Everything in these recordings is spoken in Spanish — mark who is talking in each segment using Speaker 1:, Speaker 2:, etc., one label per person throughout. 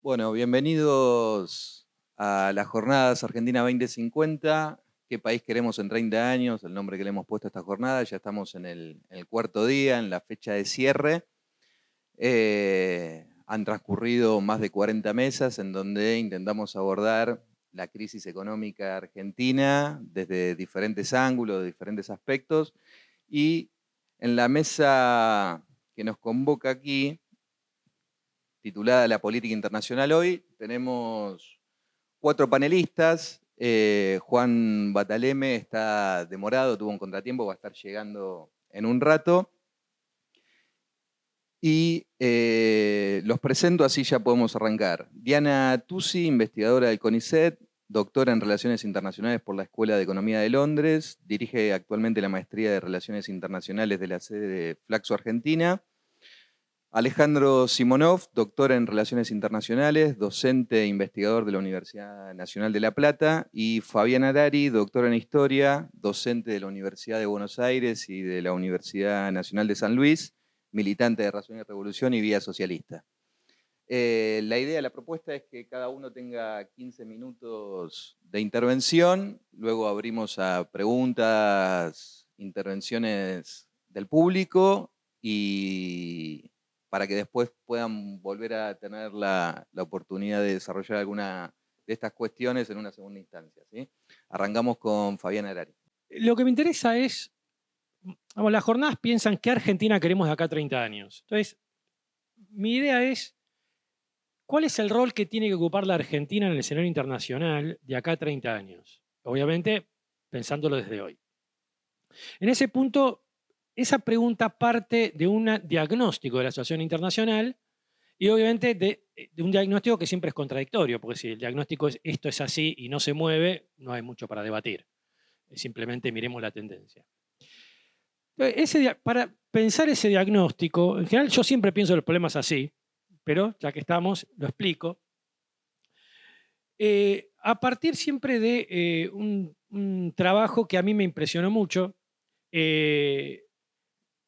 Speaker 1: Bueno, bienvenidos a las Jornadas Argentina 2050. ¿Qué país queremos en 30 años? El nombre que le hemos puesto a esta jornada. Ya estamos en el cuarto día, en la fecha de cierre. Han transcurrido más de 40 mesas en donde intentamos abordar la crisis económica argentina desde diferentes ángulos, de diferentes aspectos. Y en la mesa que nos convoca aquí, titulada La Política Internacional Hoy, tenemos 4 panelistas. Juan Bataleme está demorado, tuvo un contratiempo, va a estar llegando en un rato. Y los presento, así ya podemos arrancar. Diana Tusi, investigadora del CONICET, doctora en Relaciones Internacionales por la Escuela de Economía de Londres, dirige actualmente la Maestría de Relaciones Internacionales de la sede de Flaxo Argentina. Alejandro Simonov, doctor en Relaciones Internacionales, docente e investigador de la Universidad Nacional de La Plata, y Fabián Arari, doctor en Historia, docente de la Universidad de Buenos Aires y de la Universidad Nacional de San Luis, militante de Razón y Revolución y Vía Socialista. La idea de la propuesta es que cada uno tenga 15 minutos de intervención, luego abrimos a preguntas, intervenciones del público y para que después puedan volver a tener la oportunidad de desarrollar alguna de estas cuestiones en una segunda instancia, ¿sí? Arrancamos con Fabián Arari.
Speaker 2: Lo que me interesa es, vamos, las jornadas piensan qué Argentina queremos de acá a 30 años. Entonces, mi idea es, ¿cuál es el rol que tiene que ocupar la Argentina en el escenario internacional de acá a 30 años? Obviamente, pensándolo desde hoy. En ese punto, esa pregunta parte de un diagnóstico de la situación internacional y obviamente de un diagnóstico que siempre es contradictorio, porque si el diagnóstico es esto es así y no se mueve, no hay mucho para debatir. Simplemente miremos la tendencia. Para pensar ese diagnóstico, en general yo siempre pienso los problemas así, pero ya que estamos, lo explico. A partir siempre de un trabajo que a mí me impresionó mucho,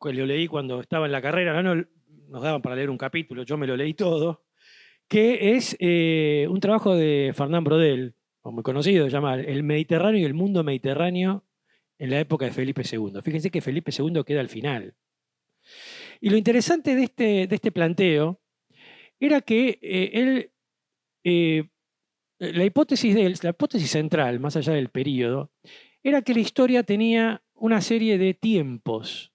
Speaker 2: que lo leí cuando estaba en la carrera, no nos daban para leer un capítulo, yo me lo leí todo, que es un trabajo de Fernán Brodel, muy conocido, se llama El Mediterráneo y el mundo mediterráneo en la época de Felipe II. Fíjense que Felipe II queda al final. Y lo interesante de este planteo era que eh, la hipótesis de él, la hipótesis central, más allá del periodo, era que la historia tenía una serie de tiempos.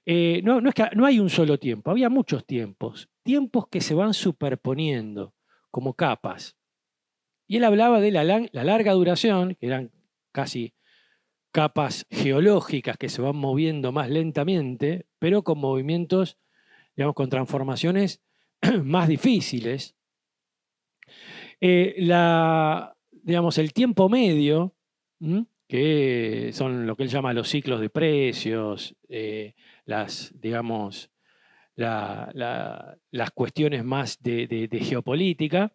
Speaker 2: No es que no hay un solo tiempo, había muchos tiempos, tiempos que se van superponiendo como capas. Y él hablaba de la larga duración, que eran casi capas geológicas que se van moviendo más lentamente, pero con movimientos, digamos, con transformaciones más difíciles. Digamos, el tiempo medio, que son lo que él llama los ciclos de precios, digamos, las cuestiones más de geopolítica,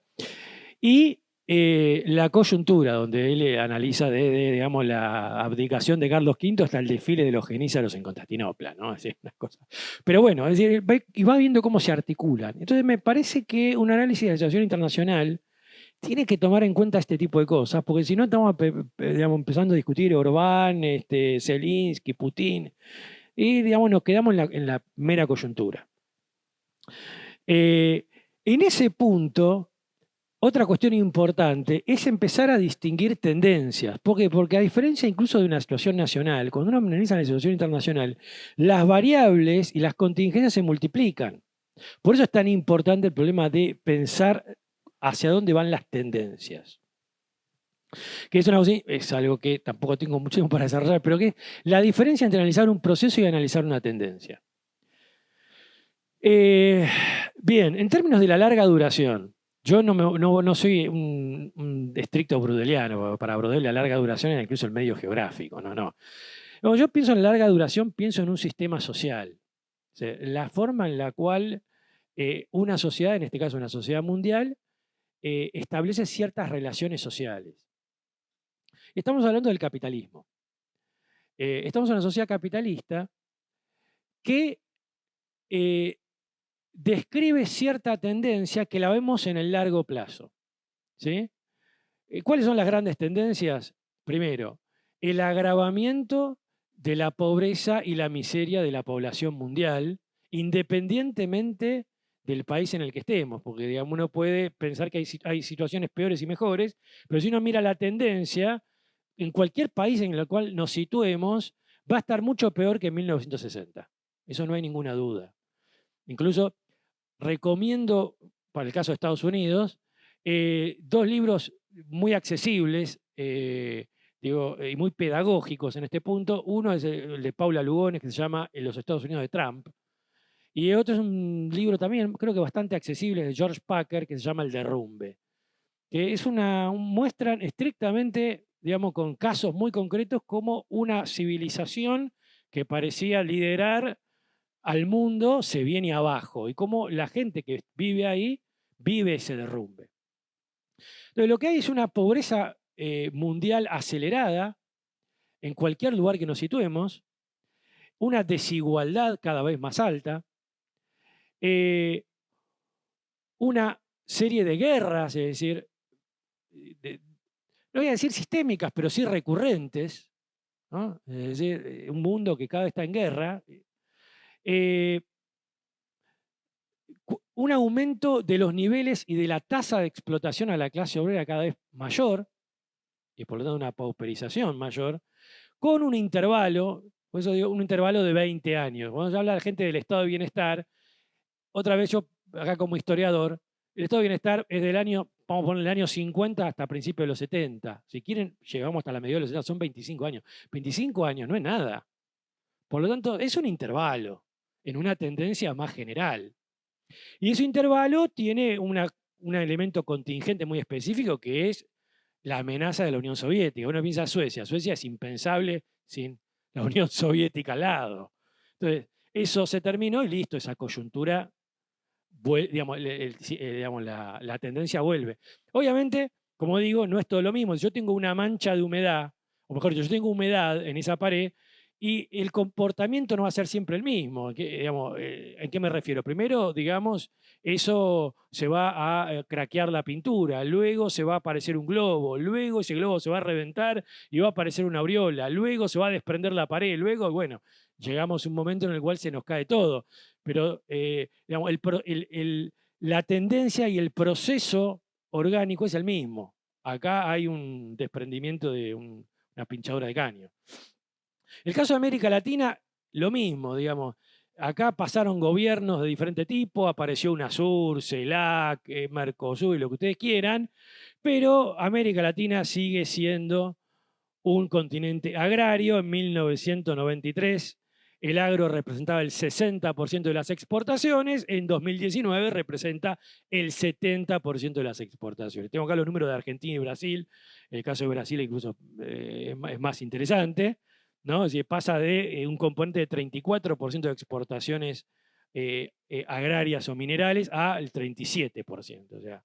Speaker 2: y la coyuntura, donde él analiza digamos, la abdicación de Carlos V hasta el desfile de los genízaros en Constantinopla, ¿no? Es decir, unas cosas. Pero bueno, es decir, y va viendo cómo se articulan. Entonces me parece que un análisis de la situación internacional tiene que tomar en cuenta este tipo de cosas, porque si no estamos digamos, empezando a discutir Orbán, Zelensky, Putin, y digamos, nos quedamos en la mera coyuntura. En ese punto, otra cuestión importante es empezar a distinguir tendencias. ¿Por qué? Porque a diferencia incluso de una situación nacional, cuando uno analiza la situación internacional, las variables y las contingencias se multiplican. Por eso es tan importante el problema de pensar hacia dónde van las tendencias. Que es, es algo que tampoco tengo mucho tiempo para desarrollar, pero que es la diferencia entre analizar un proceso y analizar una tendencia. Bien, en términos de la larga duración, yo no soy un estricto brudeliano. Para Brodel la larga duración era incluso el medio geográfico. No. Cuando yo pienso en larga duración, pienso en un sistema social. O sea, la forma en la cual una sociedad, en este caso una sociedad mundial, establece ciertas relaciones sociales. Estamos hablando del capitalismo. Estamos en una sociedad capitalista que describe cierta tendencia que la vemos en el largo plazo. ¿Sí? ¿Cuáles son las grandes tendencias? Primero, el agravamiento de la pobreza y la miseria de la población mundial, independientemente del país en el que estemos, porque digamos, uno puede pensar que hay situaciones peores y mejores, pero si uno mira la tendencia, en cualquier país en el cual nos situemos, va a estar mucho peor que en 1960. Eso no hay ninguna duda. Incluso recomiendo, para el caso de Estados Unidos, dos libros muy accesibles y muy pedagógicos en este punto. Uno es el de Paula Lugones, que se llama En los Estados Unidos de Trump. Y otro es un libro también, creo que bastante accesible, de George Packer, que se llama El Derrumbe. Que es muestran estrictamente, digamos, con casos muy concretos, como una civilización que parecía liderar al mundo se viene abajo y cómo la gente que vive ahí vive ese derrumbe. Entonces, lo que hay es una pobreza mundial acelerada en cualquier lugar que nos situemos, una desigualdad cada vez más alta, eh, una serie de guerras, es decir, no voy a decir sistémicas, pero sí recurrentes, ¿no? Es decir, un mundo que cada vez está en guerra. Eh, un aumento de los niveles y de la tasa de explotación a la clase obrera cada vez mayor, y por lo tanto una pauperización mayor, con un intervalo, por eso digo, un intervalo de 20 años. Cuando se habla de gente del estado de bienestar, otra vez yo, acá como historiador, el estado de bienestar es del año, vamos a poner el año 50 hasta principios de los 70. Si quieren, llegamos hasta la medida de los 70, son 25 años. 25 años no es nada. Por lo tanto, es un intervalo en una tendencia más general. Y ese intervalo tiene un elemento contingente muy específico que es la amenaza de la Unión Soviética. Uno piensa Suecia. Suecia es impensable sin la Unión Soviética al lado. Entonces, eso se terminó y listo, esa coyuntura, digamos, la tendencia vuelve. Obviamente, como digo, no es todo lo mismo. Si yo tengo una mancha de humedad, o mejor dicho, yo tengo humedad en esa pared, y el comportamiento no va a ser siempre el mismo. ¿En qué me refiero? Primero, digamos, eso se va a craquear la pintura, luego se va a aparecer un globo, luego ese globo se va a reventar y va a aparecer una aureola, luego se va a desprender la pared, luego, bueno, llegamos a un momento en el cual se nos cae todo. Pero digamos, la tendencia y el proceso orgánico es el mismo. Acá hay un desprendimiento de una pinchadura de caño. El caso de América Latina, lo mismo, digamos. Acá pasaron gobiernos de diferente tipo, apareció UNASUR, CELAC, Mercosur y lo que ustedes quieran, pero América Latina sigue siendo un continente agrario. En 1993 el agro representaba el 60% de las exportaciones, en 2019 representa el 70% de las exportaciones. Tengo acá los números de Argentina y Brasil, el caso de Brasil incluso es más interesante, ¿no? Es decir, pasa de un componente de 34% de exportaciones agrarias o minerales al 37%. O sea,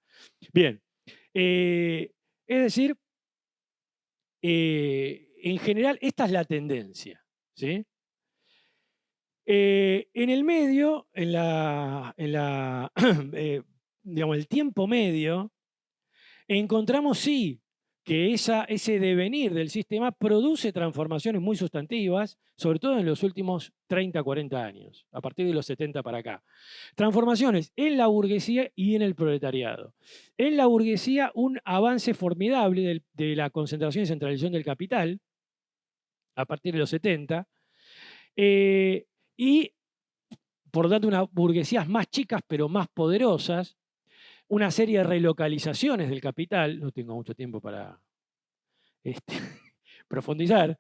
Speaker 2: bien, es decir, en general, esta es la tendencia. ¿Sí? En el medio, digamos, el tiempo medio, encontramos sí que ese devenir del sistema produce transformaciones muy sustantivas, sobre todo en los últimos 30, 40 años, a partir de los 70 para acá. Transformaciones en la burguesía y en el proletariado. En la burguesía, un avance formidable de la concentración y centralización del capital, a partir de los 70, y por lo tanto unas burguesías más chicas pero más poderosas, una serie de relocalizaciones del capital, no tengo mucho tiempo para profundizar,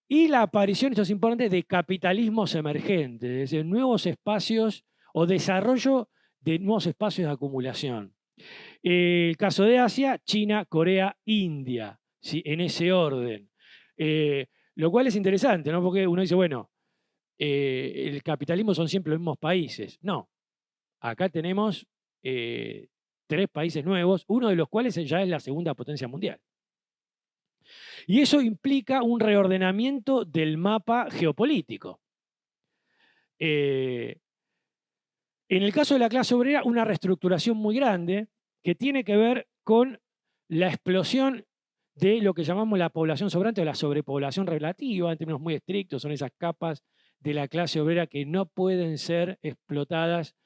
Speaker 2: y la aparición, esto es importante, de capitalismos emergentes, es decir, nuevos espacios o desarrollo de nuevos espacios de acumulación. El caso de Asia, China, Corea, India, ¿sí? En ese orden. Lo cual es interesante, ¿no? Porque uno dice, bueno, el capitalismo son siempre los mismos países. No, acá tenemos 3 países nuevos, uno de los cuales ya es la segunda potencia mundial. Y eso implica un reordenamiento del mapa geopolítico. En el caso de la clase obrera, una reestructuración muy grande que tiene que ver con la explosión de lo que llamamos la población sobrante o la sobrepoblación relativa, en términos muy estrictos, son esas capas de la clase obrera que no pueden ser explotadas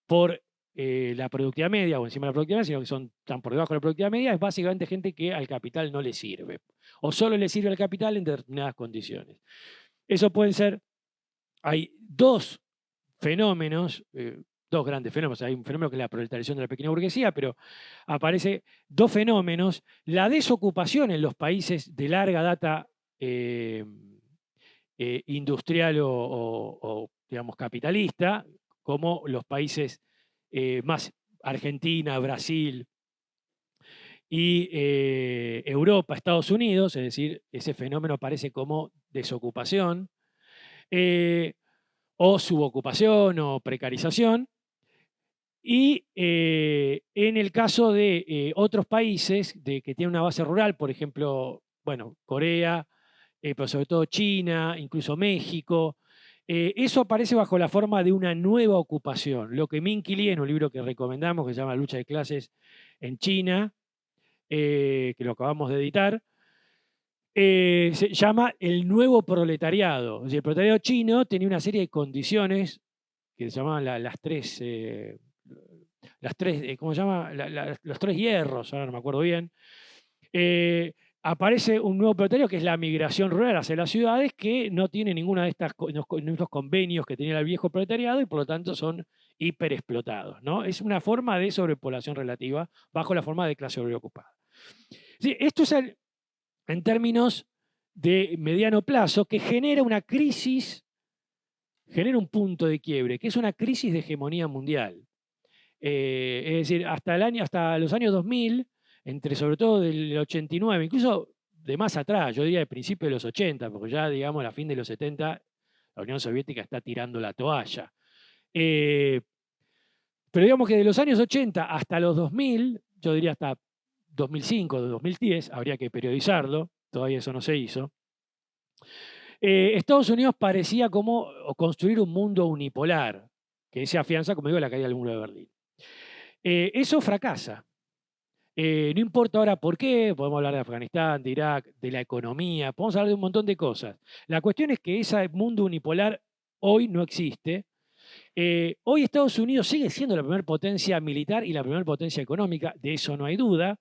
Speaker 2: por la productividad media o encima de la productividad media, sino que están por debajo de la productividad media, es básicamente gente que al capital no le sirve, o solo le sirve al capital en determinadas condiciones. Eso pueden ser, hay dos fenómenos, dos grandes fenómenos. Hay un fenómeno que es la proletarización de la pequeña burguesía, pero aparece dos fenómenos. La desocupación en los países de larga data industrial o, digamos, capitalista, como los países más Argentina, Brasil y Europa, Estados Unidos, es decir, ese fenómeno aparece como desocupación. O subocupación o precarización. Y en el caso de otros países que tienen una base rural, por ejemplo, bueno, Corea, pero sobre todo China, incluso México, eso aparece bajo la forma de una nueva ocupación. Lo que Minky Lee, en un libro que recomendamos, que se llama Lucha de Clases en China, que lo acabamos de editar, se llama el nuevo proletariado. O sea, el proletariado chino tenía una serie de condiciones que se llamaban las tres, ¿cómo se llama? Los tres hierros, ahora no me acuerdo bien. Aparece un nuevo proletariado que es la migración rural hacia las ciudades, que no tiene ninguna de estos convenios que tenía el viejo proletariado y por lo tanto son hiperexplotados, ¿no? Es una forma de sobrepoblación relativa bajo la forma de clase obrera ocupada. Sí, esto es en términos de mediano plazo, que genera una crisis, genera un punto de quiebre, que es una crisis de hegemonía mundial. Es decir, hasta los años 2000, entre sobre todo del 89, incluso de más atrás, yo diría de principios de los 80, porque ya, digamos, a fin de los 70, la Unión Soviética está tirando la toalla. Pero digamos que de los años 80 hasta los 2000, yo diría hasta 2005, 2010, habría que periodizarlo, todavía eso no se hizo. Estados Unidos parecía como construir un mundo unipolar, que se afianza, como digo, la caída del muro de Berlín. Eso fracasa. No importa ahora por qué, podemos hablar de Afganistán, de Irak, de la economía, podemos hablar de un montón de cosas. La cuestión es que ese mundo unipolar hoy no existe. Hoy Estados Unidos sigue siendo la primera potencia militar y la primera potencia económica, de eso no hay duda,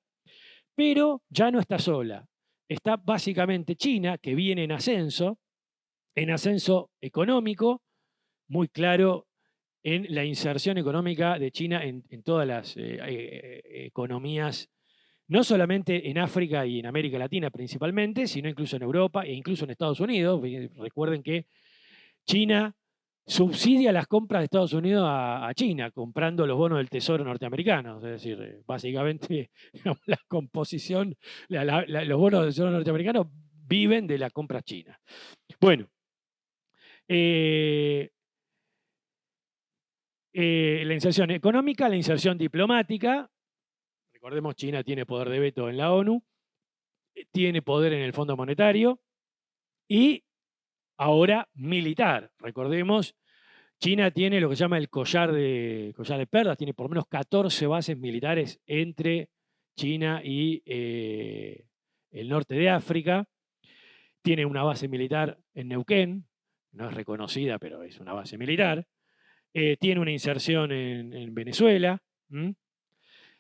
Speaker 2: pero ya no está sola. Está básicamente China, que viene en ascenso económico, muy claro en la inserción económica de China en todas las economías, no solamente en África y en América Latina principalmente, sino incluso en Europa e incluso en Estados Unidos. Recuerden que China subsidia las compras de Estados Unidos a China, comprando los bonos del Tesoro norteamericano. Es decir, básicamente digamos, la composición, los bonos del Tesoro norteamericano viven de las compras chinas. Bueno, la inserción económica, la inserción diplomática. Recordemos, China tiene poder de veto en la ONU, tiene poder en el Fondo Monetario y ahora militar. Recordemos, China tiene lo que se llama el collar de perlas, tiene por lo menos 14 bases militares entre China y el norte de África. Tiene una base militar en Neuquén, no es reconocida, pero es una base militar. Tiene una inserción en Venezuela,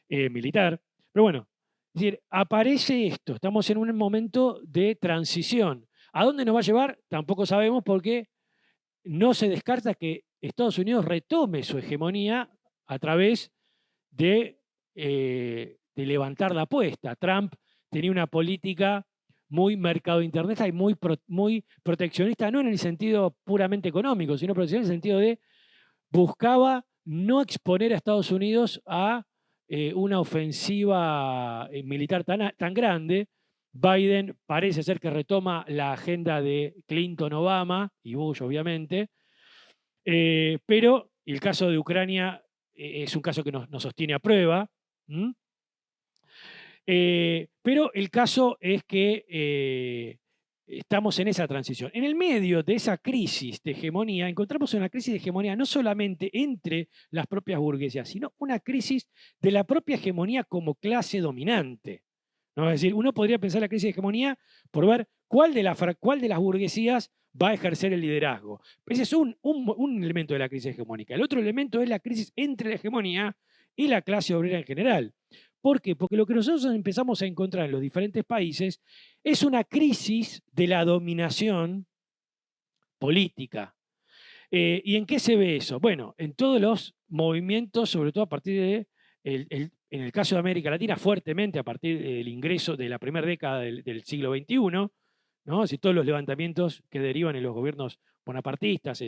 Speaker 2: militar. Pero bueno, es decir, aparece esto, estamos en un momento de transición. ¿A dónde nos va a llevar? Tampoco sabemos porque no se descarta que Estados Unidos retome su hegemonía a través de levantar la apuesta. Trump tenía una política muy mercado interneta y muy proteccionista, no en el sentido puramente económico, sino proteccionista en el sentido de buscaba no exponer a Estados Unidos a una ofensiva militar tan grande. Biden parece ser que retoma la agenda de Clinton-Obama y Bush, obviamente, pero el caso de Ucrania es un caso que nos sostiene a prueba. Pero el caso es que estamos en esa transición. En el medio de esa crisis de hegemonía, encontramos una crisis de hegemonía no solamente entre las propias burguesías, sino una crisis de la propia hegemonía como clase dominante, ¿no? Es decir, uno podría pensar la crisis de hegemonía por ver cuál de las burguesías va a ejercer el liderazgo. Ese es un elemento de la crisis hegemónica. El otro elemento es la crisis entre la hegemonía y la clase obrera en general. ¿Por qué? Porque lo que nosotros empezamos a encontrar en los diferentes países es una crisis de la dominación política. ¿Y en qué se ve eso? Bueno, en todos los movimientos, sobre todo a partir de, en el caso de América Latina, fuertemente a partir del ingreso de la primera década del siglo XXI, ¿no? Así, todos los levantamientos que derivan en los gobiernos bonapartistas,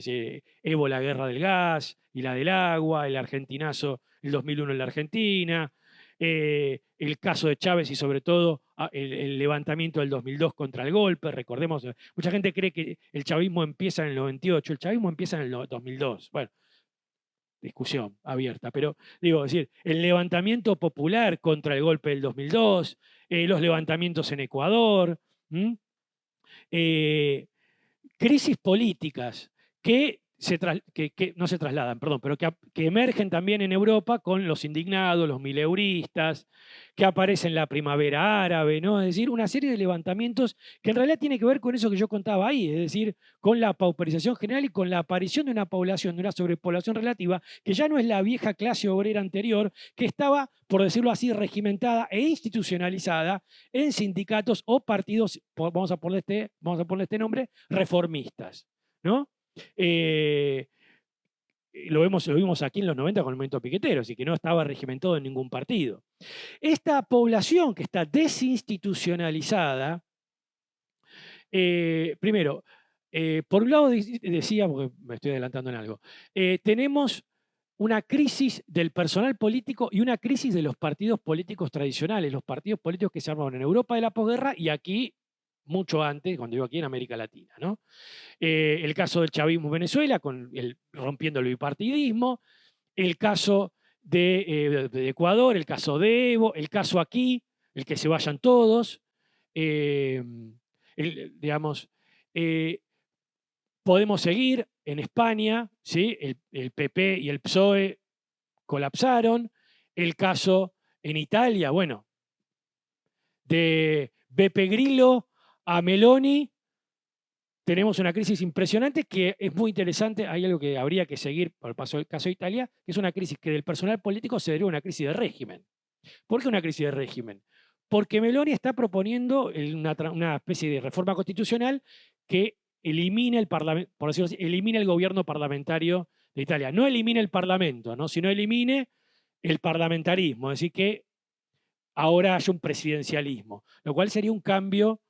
Speaker 2: Evo, la guerra del gas y la del agua, el argentinazo, el 2001 en la Argentina, el caso de Chávez y sobre todo el levantamiento del 2002 contra el golpe. Recordemos, mucha gente cree que el chavismo empieza en el 98, el chavismo empieza en el 2002. Bueno, discusión abierta, pero digo, es decir, el levantamiento popular contra el golpe del 2002, los levantamientos en Ecuador, crisis políticas que no se trasladan, perdón, pero que emergen también en Europa con los indignados, los mileuristas, que aparecen la primavera árabe, ¿no? Es decir, una serie de levantamientos que en realidad tiene que ver con eso que yo contaba ahí, es decir, con la pauperización general y con la aparición de una población, de una sobrepoblación relativa, que ya no es la vieja clase obrera anterior, que estaba, por decirlo así, regimentada e institucionalizada en sindicatos o partidos, vamos a ponerle este nombre, reformistas, ¿no? Lo vimos aquí en los 90 con el movimiento piquetero, así que no estaba regimentado en ningún partido. Esta población que está desinstitucionalizada, primero, por un lado decía, porque me estoy adelantando en algo, tenemos una crisis del personal político y una crisis de los partidos políticos tradicionales, los partidos políticos que se armaron en Europa de la posguerra y aquí mucho antes, cuando vivo aquí en América Latina, ¿no? El caso del chavismo en Venezuela, rompiendo el bipartidismo, el caso de Ecuador, el caso de Evo, el caso aquí, el que se vayan todos, digamos, podemos seguir en España, ¿sí? El PP y el PSOE colapsaron, el caso en Italia, bueno, de Beppe Grillo a Meloni, tenemos una crisis impresionante que es muy interesante. Hay algo que habría que seguir por el caso de Italia, que es una crisis que del personal político se deriva una crisis de régimen. ¿Por qué una crisis de régimen? Porque Meloni está proponiendo una especie de reforma constitucional que elimine el parlamento, por decirlo así, elimine el gobierno parlamentario de Italia. No elimine el parlamento, ¿no? Sino elimine el parlamentarismo, es decir, que ahora haya un presidencialismo, lo cual sería un cambio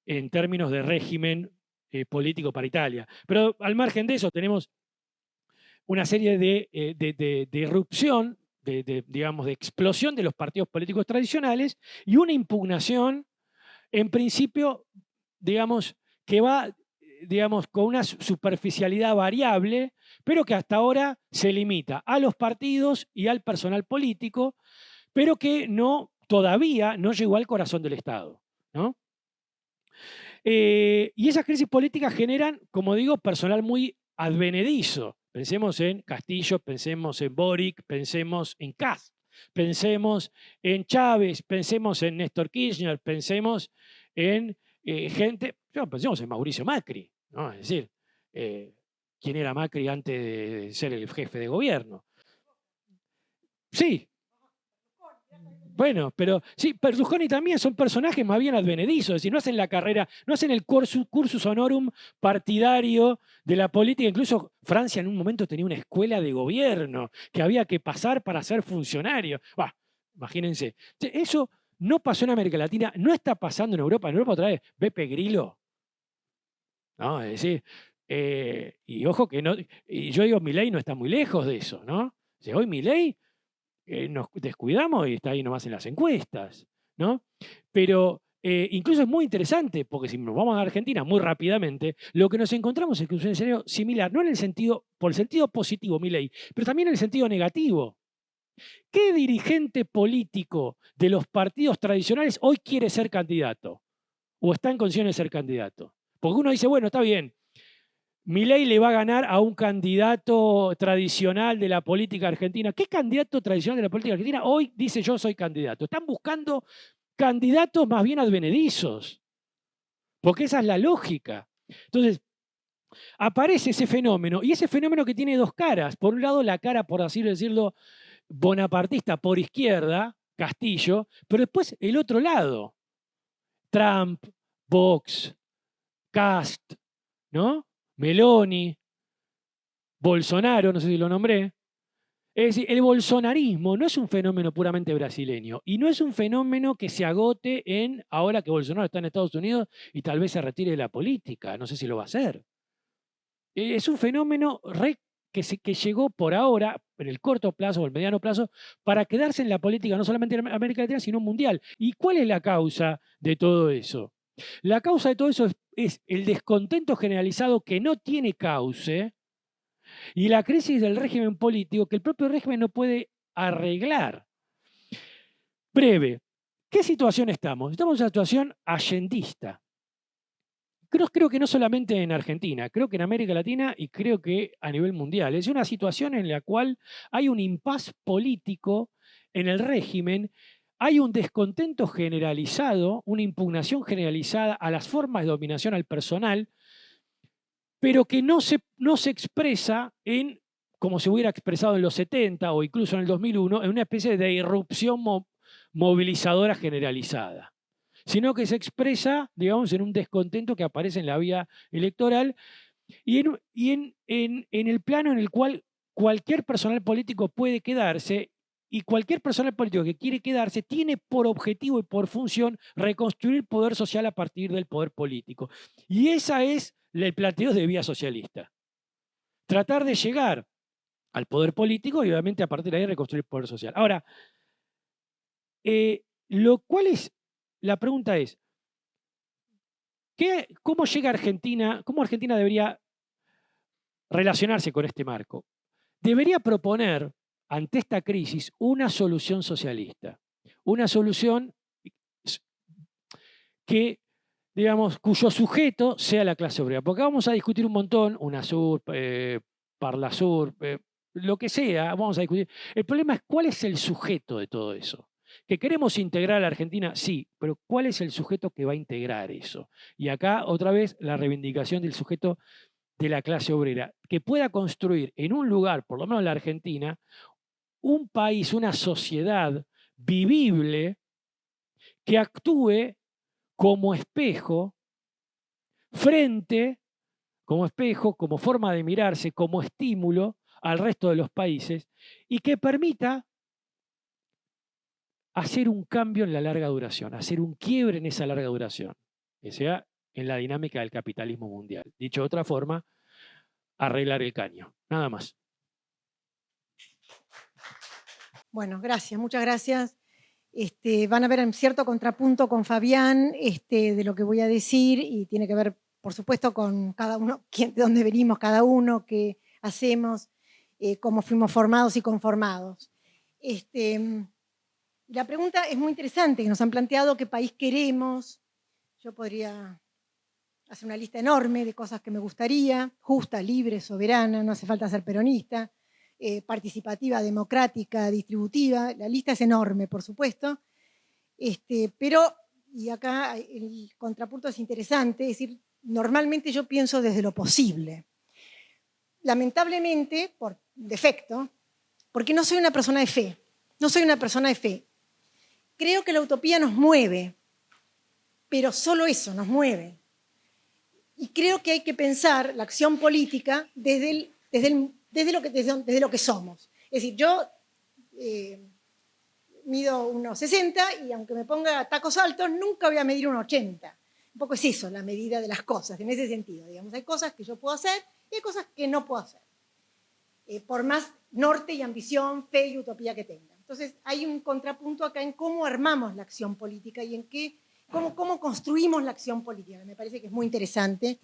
Speaker 2: en términos de régimen político para Italia. Pero al margen de eso tenemos una serie de irrupción, digamos, de explosión de los partidos políticos tradicionales y una impugnación, en principio, digamos, que va, digamos, con una superficialidad variable, pero que hasta ahora se limita a los partidos y al personal político, pero que todavía no llegó al corazón del Estado, ¿no? Y esas crisis políticas generan, como digo, personal muy advenedizo. Pensemos en Castillo, pensemos en Boric, pensemos en Kast, pensemos en Chávez, pensemos en Néstor Kirchner, pensemos en pensemos en Mauricio Macri, ¿no? Es decir, ¿quién era Macri antes de ser el jefe de gobierno? Sí. Bueno, pero sí, Berlusconi también son personajes más bien advenedizos, es decir, no hacen la carrera, no hacen el cursus honorum partidario de la política. Incluso Francia en un momento tenía una escuela de gobierno que había que pasar para ser funcionario. Bah, imagínense. Eso no pasó en América Latina, no está pasando en Europa. En Europa otra vez, Beppe Grillo. ¿No? Es decir, y ojo que no, y yo digo, Milei no está muy lejos de eso, ¿no? O sea, hoy Milei nos descuidamos y está ahí nomás en las encuestas, ¿no? Pero incluso es muy interesante, porque si nos vamos a Argentina muy rápidamente, lo que nos encontramos es que es un escenario similar, no en el sentido, por el sentido positivo, Milei, pero también en el sentido negativo. ¿Qué dirigente político de los partidos tradicionales hoy quiere ser candidato? o está en condiciones de ser candidato. Porque uno dice, bueno, está bien, Milei le va a ganar a un candidato tradicional de la política argentina. ¿Qué candidato tradicional de la política argentina hoy dice yo soy candidato? Están buscando candidatos más bien advenedizos, porque esa es la lógica. Entonces, aparece ese fenómeno, y ese fenómeno que tiene dos caras. Por un lado, la cara, por así decirlo, bonapartista por izquierda, Castillo, pero después el otro lado, Trump, Vox, Cast, ¿no? Meloni, Bolsonaro, no sé si lo nombré. Es decir, el bolsonarismo no es un fenómeno puramente brasileño y no es un fenómeno que se agote en ahora que Bolsonaro está en Estados Unidos y tal vez se retire de la política. No sé si lo va a hacer. Es un fenómeno que llegó por ahora, en el corto plazo o el mediano plazo, para quedarse en la política, no solamente en América Latina, sino mundial. ¿Y cuál es la causa de todo eso? La causa de todo eso es el descontento generalizado que no tiene cauce y la crisis del régimen político que el propio régimen no puede arreglar. Breve, ¿qué situación estamos? Estamos en una situación allendista. Creo que no solamente en Argentina, creo que en América Latina y creo que a nivel mundial. Es una situación en la cual hay un impas político en el régimen, hay un descontento generalizado, una impugnación generalizada a las formas de dominación al personal, pero que no se expresa en, como se hubiera expresado en los 70 o incluso en el 2001, en una especie de irrupción movilizadora generalizada, sino que se expresa, digamos, en un descontento que aparece en la vía electoral y en el plano en el cual cualquier personal político puede quedarse y cualquier personal político que quiere quedarse tiene por objetivo y por función reconstruir poder social a partir del poder político. Y esa es el planteo de vía socialista. Tratar de llegar al poder político y obviamente a partir de ahí reconstruir poder social. Ahora, la pregunta es, ¿cómo llega Argentina, cómo Argentina debería relacionarse con este marco? Debería proponer ante esta crisis una solución socialista, una solución que, digamos, cuyo sujeto sea la clase obrera. Porque vamos a discutir un montón, UNASUR, Parlasur, lo que sea, vamos a discutir. El problema es cuál es el sujeto de todo eso. ¿Que queremos integrar a la Argentina? Sí, pero ¿cuál es el sujeto que va a integrar eso? Y acá, otra vez, la reivindicación del sujeto de la clase obrera, que pueda construir en un lugar, por lo menos la Argentina, un país, una sociedad vivible que actúe como espejo frente, como espejo, como forma de mirarse, como estímulo al resto de los países y que permita hacer un cambio en la larga duración, hacer un quiebre en esa larga duración, que sea en la dinámica del capitalismo mundial. Dicho de otra forma, arreglar el caño. Nada más.
Speaker 3: Bueno, gracias, muchas gracias. Van a ver un cierto contrapunto con Fabián de lo que voy a decir y tiene que ver, por supuesto, con cada uno, de dónde venimos cada uno, qué hacemos, cómo fuimos formados y conformados. La pregunta es muy interesante, que nos han planteado qué país queremos. Yo podría hacer una lista enorme de cosas que me gustaría, justa, libre, soberana, no hace falta ser peronista, participativa, democrática, distributiva. La lista es enorme, por supuesto. Pero, y acá el contrapunto es interesante, es decir, normalmente yo pienso desde lo posible. Lamentablemente, por defecto, porque no soy una persona de fe, no soy una persona de fe. Creo que la utopía nos mueve, pero solo eso nos mueve. Y creo que hay que pensar la acción política desde lo que somos. Es decir, yo mido unos 60 y aunque me ponga tacos altos, nunca voy a medir unos 80. Un poco es eso, la medida de las cosas, en ese sentido. Digamos, hay cosas que yo puedo hacer y hay cosas que no puedo hacer. Por más norte y ambición, fe y utopía que tenga. Entonces, hay un contrapunto acá en cómo armamos la acción política y en cómo construimos la acción política. Me parece que es muy interesante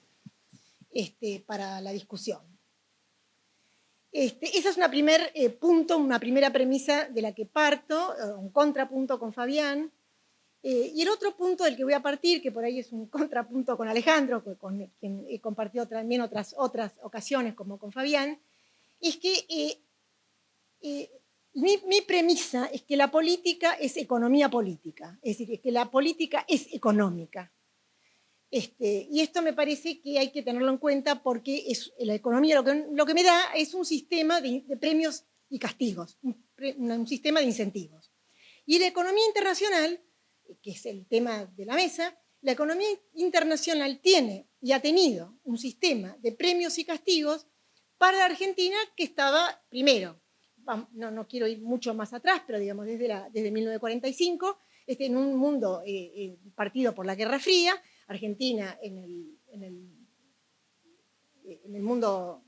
Speaker 3: para la discusión. Ese es un primer punto, una primera premisa de la que parto, un contrapunto con Fabián. Y el otro punto del que voy a partir, que por ahí es un contrapunto con Alejandro, con quien he compartido también otras ocasiones, como con Fabián, es que mi premisa es que la política es economía política, es decir, que la política es económica. Y esto me parece que hay que tenerlo en cuenta porque la economía lo que me da es un sistema de premios y castigos, un sistema de incentivos. Y la economía internacional, que es el tema de la mesa, la economía internacional tiene y ha tenido un sistema de premios y castigos para la Argentina que estaba, primero, no quiero ir mucho más atrás, pero digamos desde 1945, en un mundo partido por la Guerra Fría, Argentina en el mundo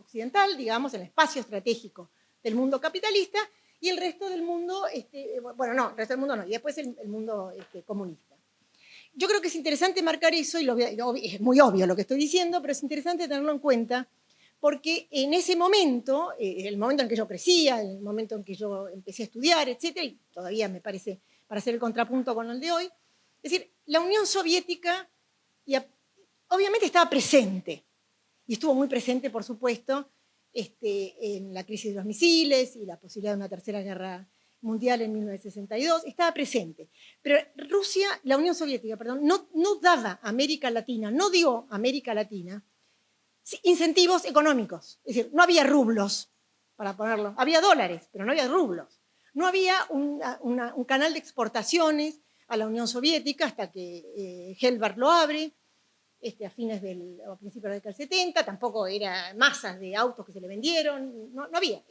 Speaker 3: occidental, digamos, en el espacio estratégico del mundo capitalista, y el resto del mundo, bueno, no, el resto del mundo no, y después el mundo comunista. Yo creo que es interesante marcar eso, y es muy obvio lo que estoy diciendo, pero es interesante tenerlo en cuenta, porque en ese momento, el momento en que yo crecía, el momento en que yo empecé a estudiar, etcétera, y todavía me parece, para hacer el contrapunto con el de hoy, es decir, la Unión Soviética obviamente estaba presente, y estuvo muy presente, por supuesto, en la crisis de los misiles y la posibilidad de una tercera guerra mundial en 1962, estaba presente. Pero la Unión Soviética, perdón, no daba a América Latina, no dio a América Latina incentivos económicos. Es decir, no había rublos, para ponerlo, había dólares, pero no había rublos. No había un canal de exportaciones a la Unión Soviética hasta que Helbert lo abre, a principios de la década del 70, tampoco era masas de autos que se le vendieron, no había,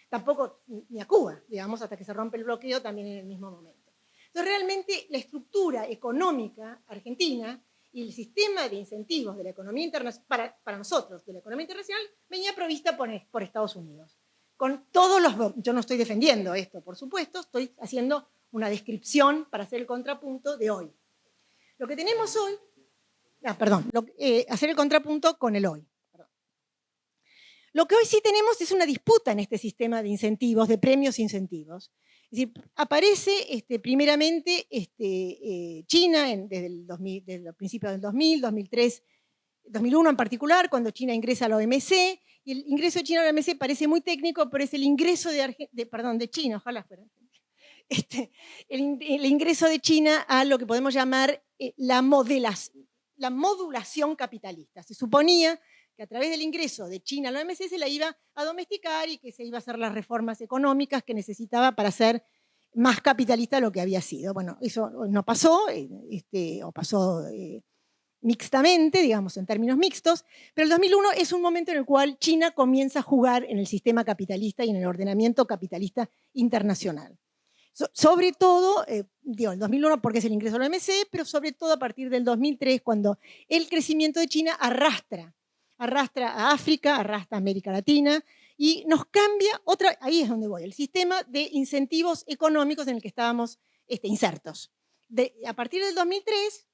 Speaker 3: tampoco ni a Cuba, digamos, hasta que se rompe el bloqueo también en el mismo momento. Entonces, realmente la estructura económica argentina y el sistema de incentivos de la economía internacional, para nosotros, de la economía internacional, venía provista por Estados Unidos. Con todos yo no estoy defendiendo esto, por supuesto, estoy haciendo una descripción para hacer el contrapunto de hoy. Lo que tenemos hoy, hacer el contrapunto con el hoy. Lo que hoy sí tenemos es una disputa en este sistema de incentivos, de premios e incentivos. Es decir, aparece primeramente China desde los principios del 2000, 2003, 2001 en particular, cuando China ingresa a la OMC, y el ingreso de China a la OMC parece muy técnico, pero es el ingreso de China, ojalá fuera. El ingreso de China a lo que podemos llamar la modulación capitalista. Se suponía que a través del ingreso de China a la OMC se la iba a domesticar y que se iba a hacer las reformas económicas que necesitaba para ser más capitalista de lo que había sido. Bueno, eso no pasó, o pasó mixtamente, digamos, en términos mixtos, pero el 2001 es un momento en el cual China comienza a jugar en el sistema capitalista y en el ordenamiento capitalista internacional. Sobre todo, digo, el 2001 porque es el ingreso a la OMC, pero sobre todo a partir del 2003, cuando el crecimiento de China arrastra a África, arrastra a América Latina, y nos cambia ahí es donde voy, el sistema de incentivos económicos en el que estábamos insertos. A partir del 2003,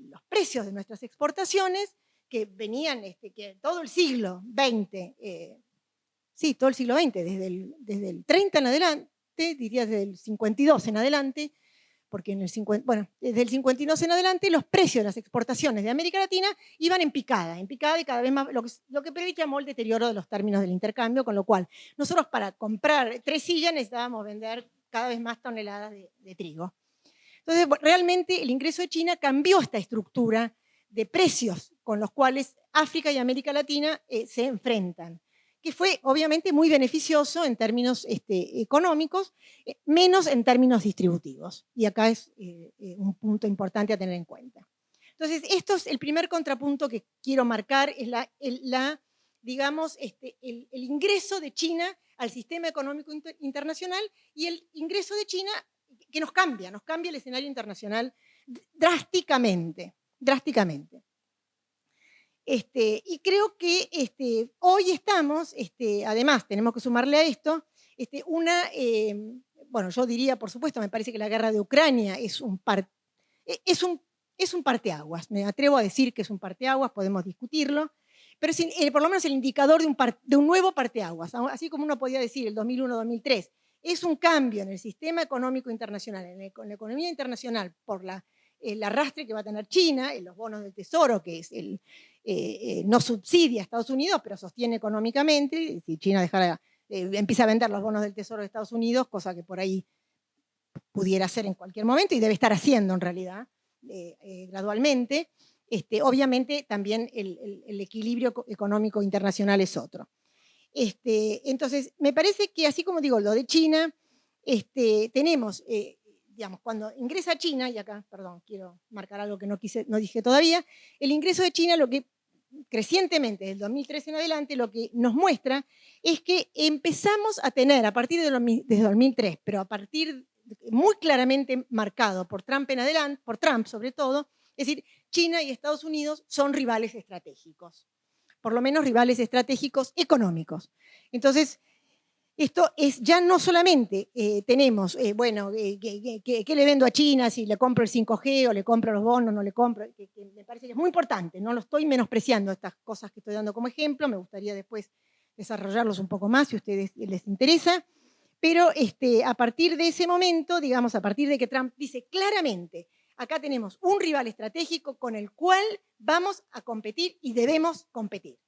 Speaker 3: los precios de nuestras exportaciones, que venían que todo el siglo XX, todo el siglo XX, desde el 30 en adelante, diría desde el 52 en adelante, porque desde el 52 en adelante los precios de las exportaciones de América Latina iban en picada y cada vez más, lo que Prebisch llamó el deterioro de los términos del intercambio, con lo cual nosotros para comprar 3 sillas necesitábamos vender cada vez más toneladas de trigo. Entonces, realmente el ingreso de China cambió esta estructura de precios con los cuales África y América Latina se enfrentan, que fue obviamente muy beneficioso en términos económicos, menos en términos distributivos. Y acá es un punto importante a tener en cuenta. Entonces, esto es el primer contrapunto que quiero marcar, es digamos, el ingreso de China al sistema económico internacional y el ingreso de China que nos cambia el escenario internacional drásticamente. Y creo que hoy estamos, además tenemos que sumarle a esto, bueno, yo diría, por supuesto, me parece que la guerra de Ucrania es un parteaguas, me atrevo a decir que es un parteaguas, podemos discutirlo, pero es por lo menos el indicador de un nuevo parteaguas, así como uno podía decir el 2001-2003, es un cambio en el sistema económico internacional, en la economía internacional, por el arrastre que va a tener China, en los bonos del Tesoro, que es no subsidia a Estados Unidos, pero sostiene económicamente. Si China empieza a vender los bonos del Tesoro de Estados Unidos, cosa que por ahí pudiera hacer en cualquier momento, y debe estar haciendo en realidad, gradualmente, obviamente también el equilibrio económico internacional es otro. Entonces, me parece que así como digo, lo de China, tenemos, digamos, cuando ingresa China, y acá, perdón, quiero marcar algo que no dije todavía, el ingreso de China, lo que crecientemente, desde el 2013 en adelante, lo que nos muestra es que empezamos a tener, a partir desde 2003, pero a partir muy claramente marcado por Trump en adelante, por Trump sobre todo, es decir, China y Estados Unidos son rivales estratégicos, por lo menos rivales estratégicos económicos. Entonces, esto es ya no solamente tenemos, bueno, ¿qué le vendo a China? Si le compro el 5G o le compro los bonos, no le compro, que me parece que es muy importante, no lo estoy menospreciando estas cosas que estoy dando como ejemplo, me gustaría después desarrollarlos un poco más si a ustedes les interesa, pero a partir de ese momento, digamos, a partir de que Trump dice claramente, acá tenemos un rival estratégico con el cual vamos a competir y debemos competir.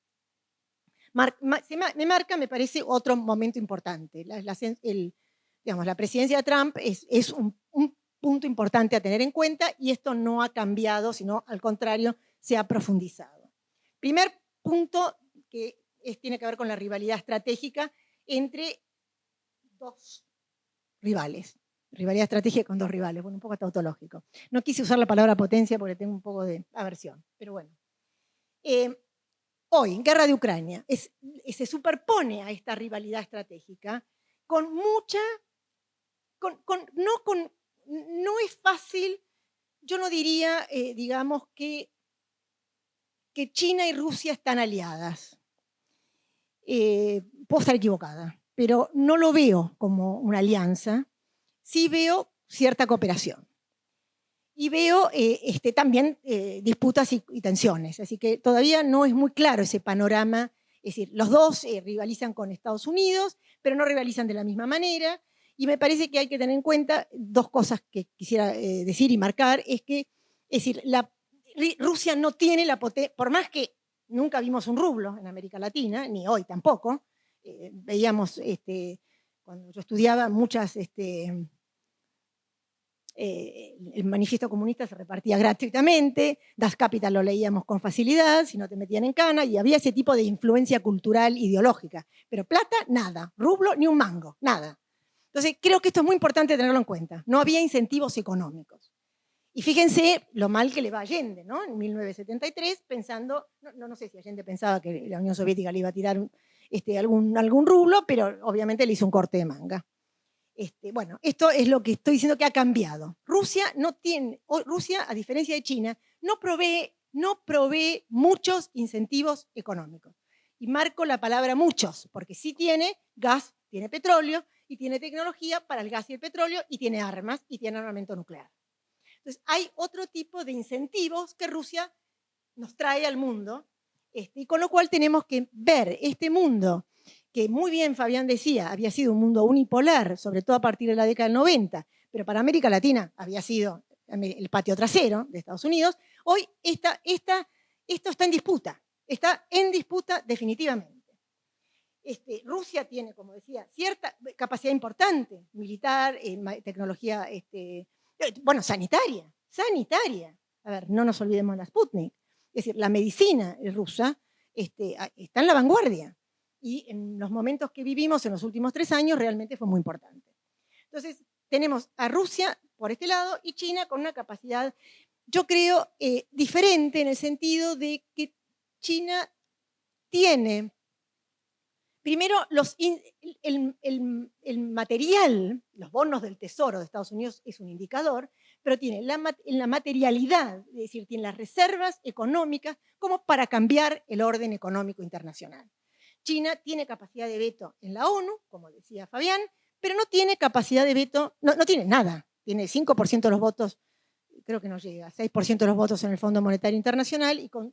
Speaker 3: Me marca, me parece, otro momento importante. La presidencia de Trump es un punto importante a tener en cuenta y esto no ha cambiado, sino al contrario, se ha profundizado. Primer punto que tiene que ver con la rivalidad estratégica entre dos rivales. Rivalidad estratégica con dos rivales, bueno, un poco tautológico. No quise usar la palabra potencia porque tengo un poco de aversión, pero bueno. Hoy, guerra de Ucrania, se superpone a esta rivalidad estratégica con mucha, no es fácil, yo no diría, digamos, que China y Rusia están aliadas. Puedo estar equivocada, pero no lo veo como una alianza, sí veo cierta cooperación. Y veo también disputas y tensiones, así que todavía no es muy claro ese panorama, es decir, los dos rivalizan con Estados Unidos, pero no rivalizan de la misma manera, y me parece que hay que tener en cuenta dos cosas que quisiera decir y marcar, es decir, Rusia no tiene la potencia, por más que nunca vimos un rublo en América Latina, ni hoy tampoco, veíamos, cuando yo estudiaba, muchas... el manifiesto comunista se repartía gratuitamente, Das Kapital lo leíamos con facilidad, si no te metían en cana, y había ese tipo de influencia cultural, ideológica. Pero plata, nada. Rublo, ni un mango, nada. Entonces, creo que esto es muy importante tenerlo en cuenta. No había incentivos económicos. Y fíjense lo mal que le va a Allende, ¿no? En 1973, pensando, no sé si Allende pensaba que la Unión Soviética le iba a tirar algún rublo, pero obviamente le hizo un corte de manga. Bueno, esto es lo que estoy diciendo que ha cambiado. Rusia, a diferencia de China, no provee muchos incentivos económicos. Y marco la palabra muchos, porque sí tiene gas, tiene petróleo, y tiene tecnología para el gas y el petróleo, y tiene armas, y tiene armamento nuclear. Entonces, hay otro tipo de incentivos que Rusia nos trae al mundo, y con lo cual tenemos que ver este mundo que muy bien Fabián decía, había sido un mundo unipolar, sobre todo a partir de la década del 90, pero para América Latina había sido el patio trasero de Estados Unidos. Hoy esto está en disputa definitivamente. Rusia tiene, como decía, cierta capacidad importante, militar, tecnología, sanitaria. A ver, no nos olvidemos de la Sputnik. Es decir, la medicina rusa está en la vanguardia. Y en los momentos que vivimos en los últimos 3 años realmente fue muy importante. Entonces, tenemos a Rusia por este lado y China con una capacidad, yo creo, diferente en el sentido de que China tiene, primero, el material, los bonos del Tesoro de Estados Unidos es un indicador, pero tiene la materialidad, es decir, tiene las reservas económicas como para cambiar el orden económico internacional. China tiene capacidad de veto en la ONU, como decía Fabián, pero no tiene capacidad de veto, no tiene nada. Tiene 5% de los votos, creo que no llega, 6% de los votos en el Fondo Monetario Internacional y con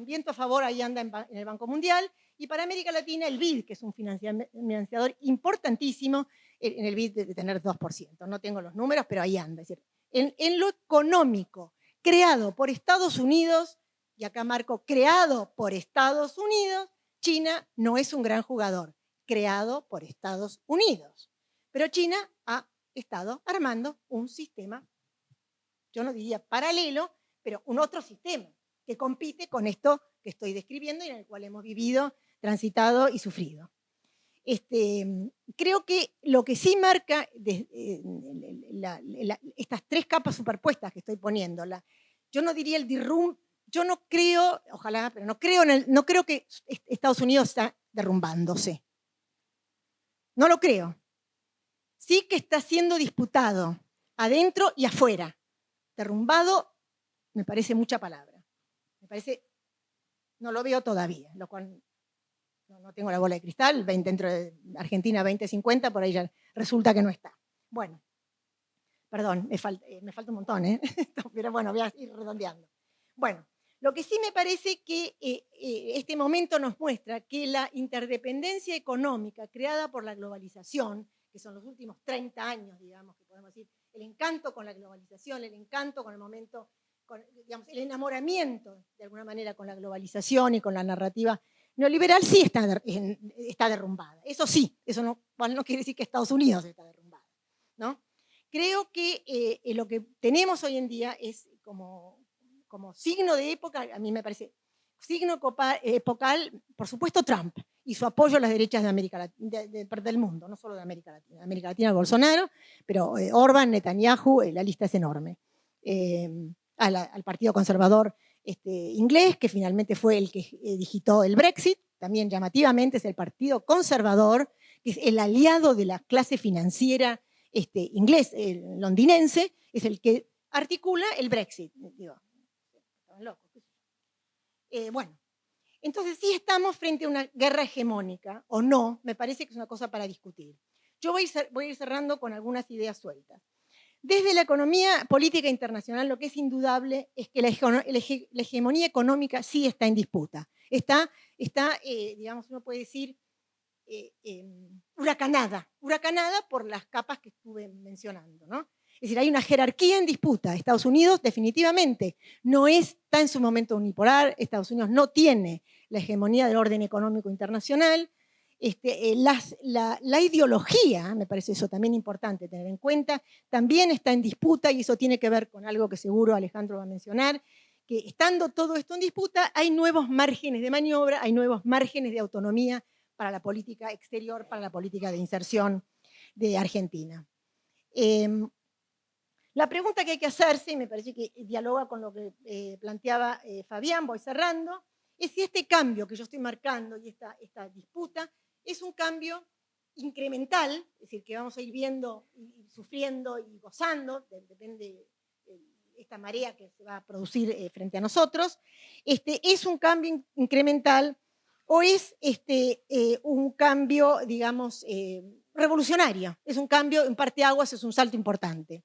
Speaker 3: viento a favor ahí anda en el Banco Mundial Y para América Latina, el BID, que es un financiador importantísimo, en el BID de tener 2%. No tengo los números, pero ahí anda. Es decir, en lo económico, creado por Estados Unidos, y acá marco, creado por Estados Unidos, China no es un gran jugador, creado por Estados Unidos. Pero China ha estado armando un sistema, yo no diría paralelo, pero un otro sistema que compite con esto que estoy describiendo y en el cual hemos vivido, transitado y sufrido. Creo que lo que sí marca estas tres capas superpuestas que estoy poniendo, yo no diría el derrumbe, yo no creo, ojalá, pero no creo que Estados Unidos está derrumbándose. No lo creo. Sí que está siendo disputado adentro y afuera. Derrumbado me parece mucha palabra. Me parece, no lo veo todavía, lo cual no tengo la bola de cristal, dentro de Argentina 2050, por ahí ya resulta que no está. Bueno, perdón, me falta un montón, pero bueno, voy a ir redondeando. Bueno, lo que sí me parece que este momento nos muestra que la interdependencia económica creada por la globalización, que son los últimos 30 años, digamos, que podemos decir, el encanto con la globalización, el encanto con el momento, digamos, el enamoramiento, de alguna manera, con la globalización y con la narrativa neoliberal, sí está derrumbada. Eso sí, eso no quiere decir que Estados Unidos está derrumbada, ¿no? Creo que lo que tenemos hoy en día es como signo de época, a mí me parece, signo epocal, por supuesto, Trump y su apoyo a las derechas de América Latina, del mundo, no solo de América Latina. América Latina, Bolsonaro, pero Orbán, Netanyahu, la lista es enorme. Al Partido Conservador inglés, que finalmente fue el que digitó el Brexit, también llamativamente es el Partido Conservador, que es el aliado de la clase financiera inglés, londinense, es el que articula el Brexit. Digo, estaban locos. Bueno, entonces sí estamos frente a una guerra hegemónica, o no, me parece que es una cosa para discutir. Yo voy a ir cerrando con algunas ideas sueltas. Desde la economía política internacional, lo que es indudable es que la hegemonía económica sí está en disputa. Está digamos, uno puede decir, huracanada por las capas que estuve mencionando, ¿no? Es decir, hay una jerarquía en disputa. Estados Unidos definitivamente no está en su momento unipolar, Estados Unidos no tiene la hegemonía del orden económico internacional. La ideología, me parece eso también importante tener en cuenta, también está en disputa, y eso tiene que ver con algo que seguro Alejandro va a mencionar, que estando todo esto en disputa, hay nuevos márgenes de maniobra, hay nuevos márgenes de autonomía para la política exterior, para la política de inserción de Argentina. La pregunta que hay que hacerse, y me parece que dialoga con lo que planteaba Fabián, voy cerrando, es si este cambio que yo estoy marcando y esta disputa es un cambio incremental, es decir, que vamos a ir viendo y sufriendo y gozando, depende de esta marea que se va a producir frente a nosotros, es un cambio incremental o es un cambio, digamos, revolucionario, es un cambio en parteaguas, es un salto importante.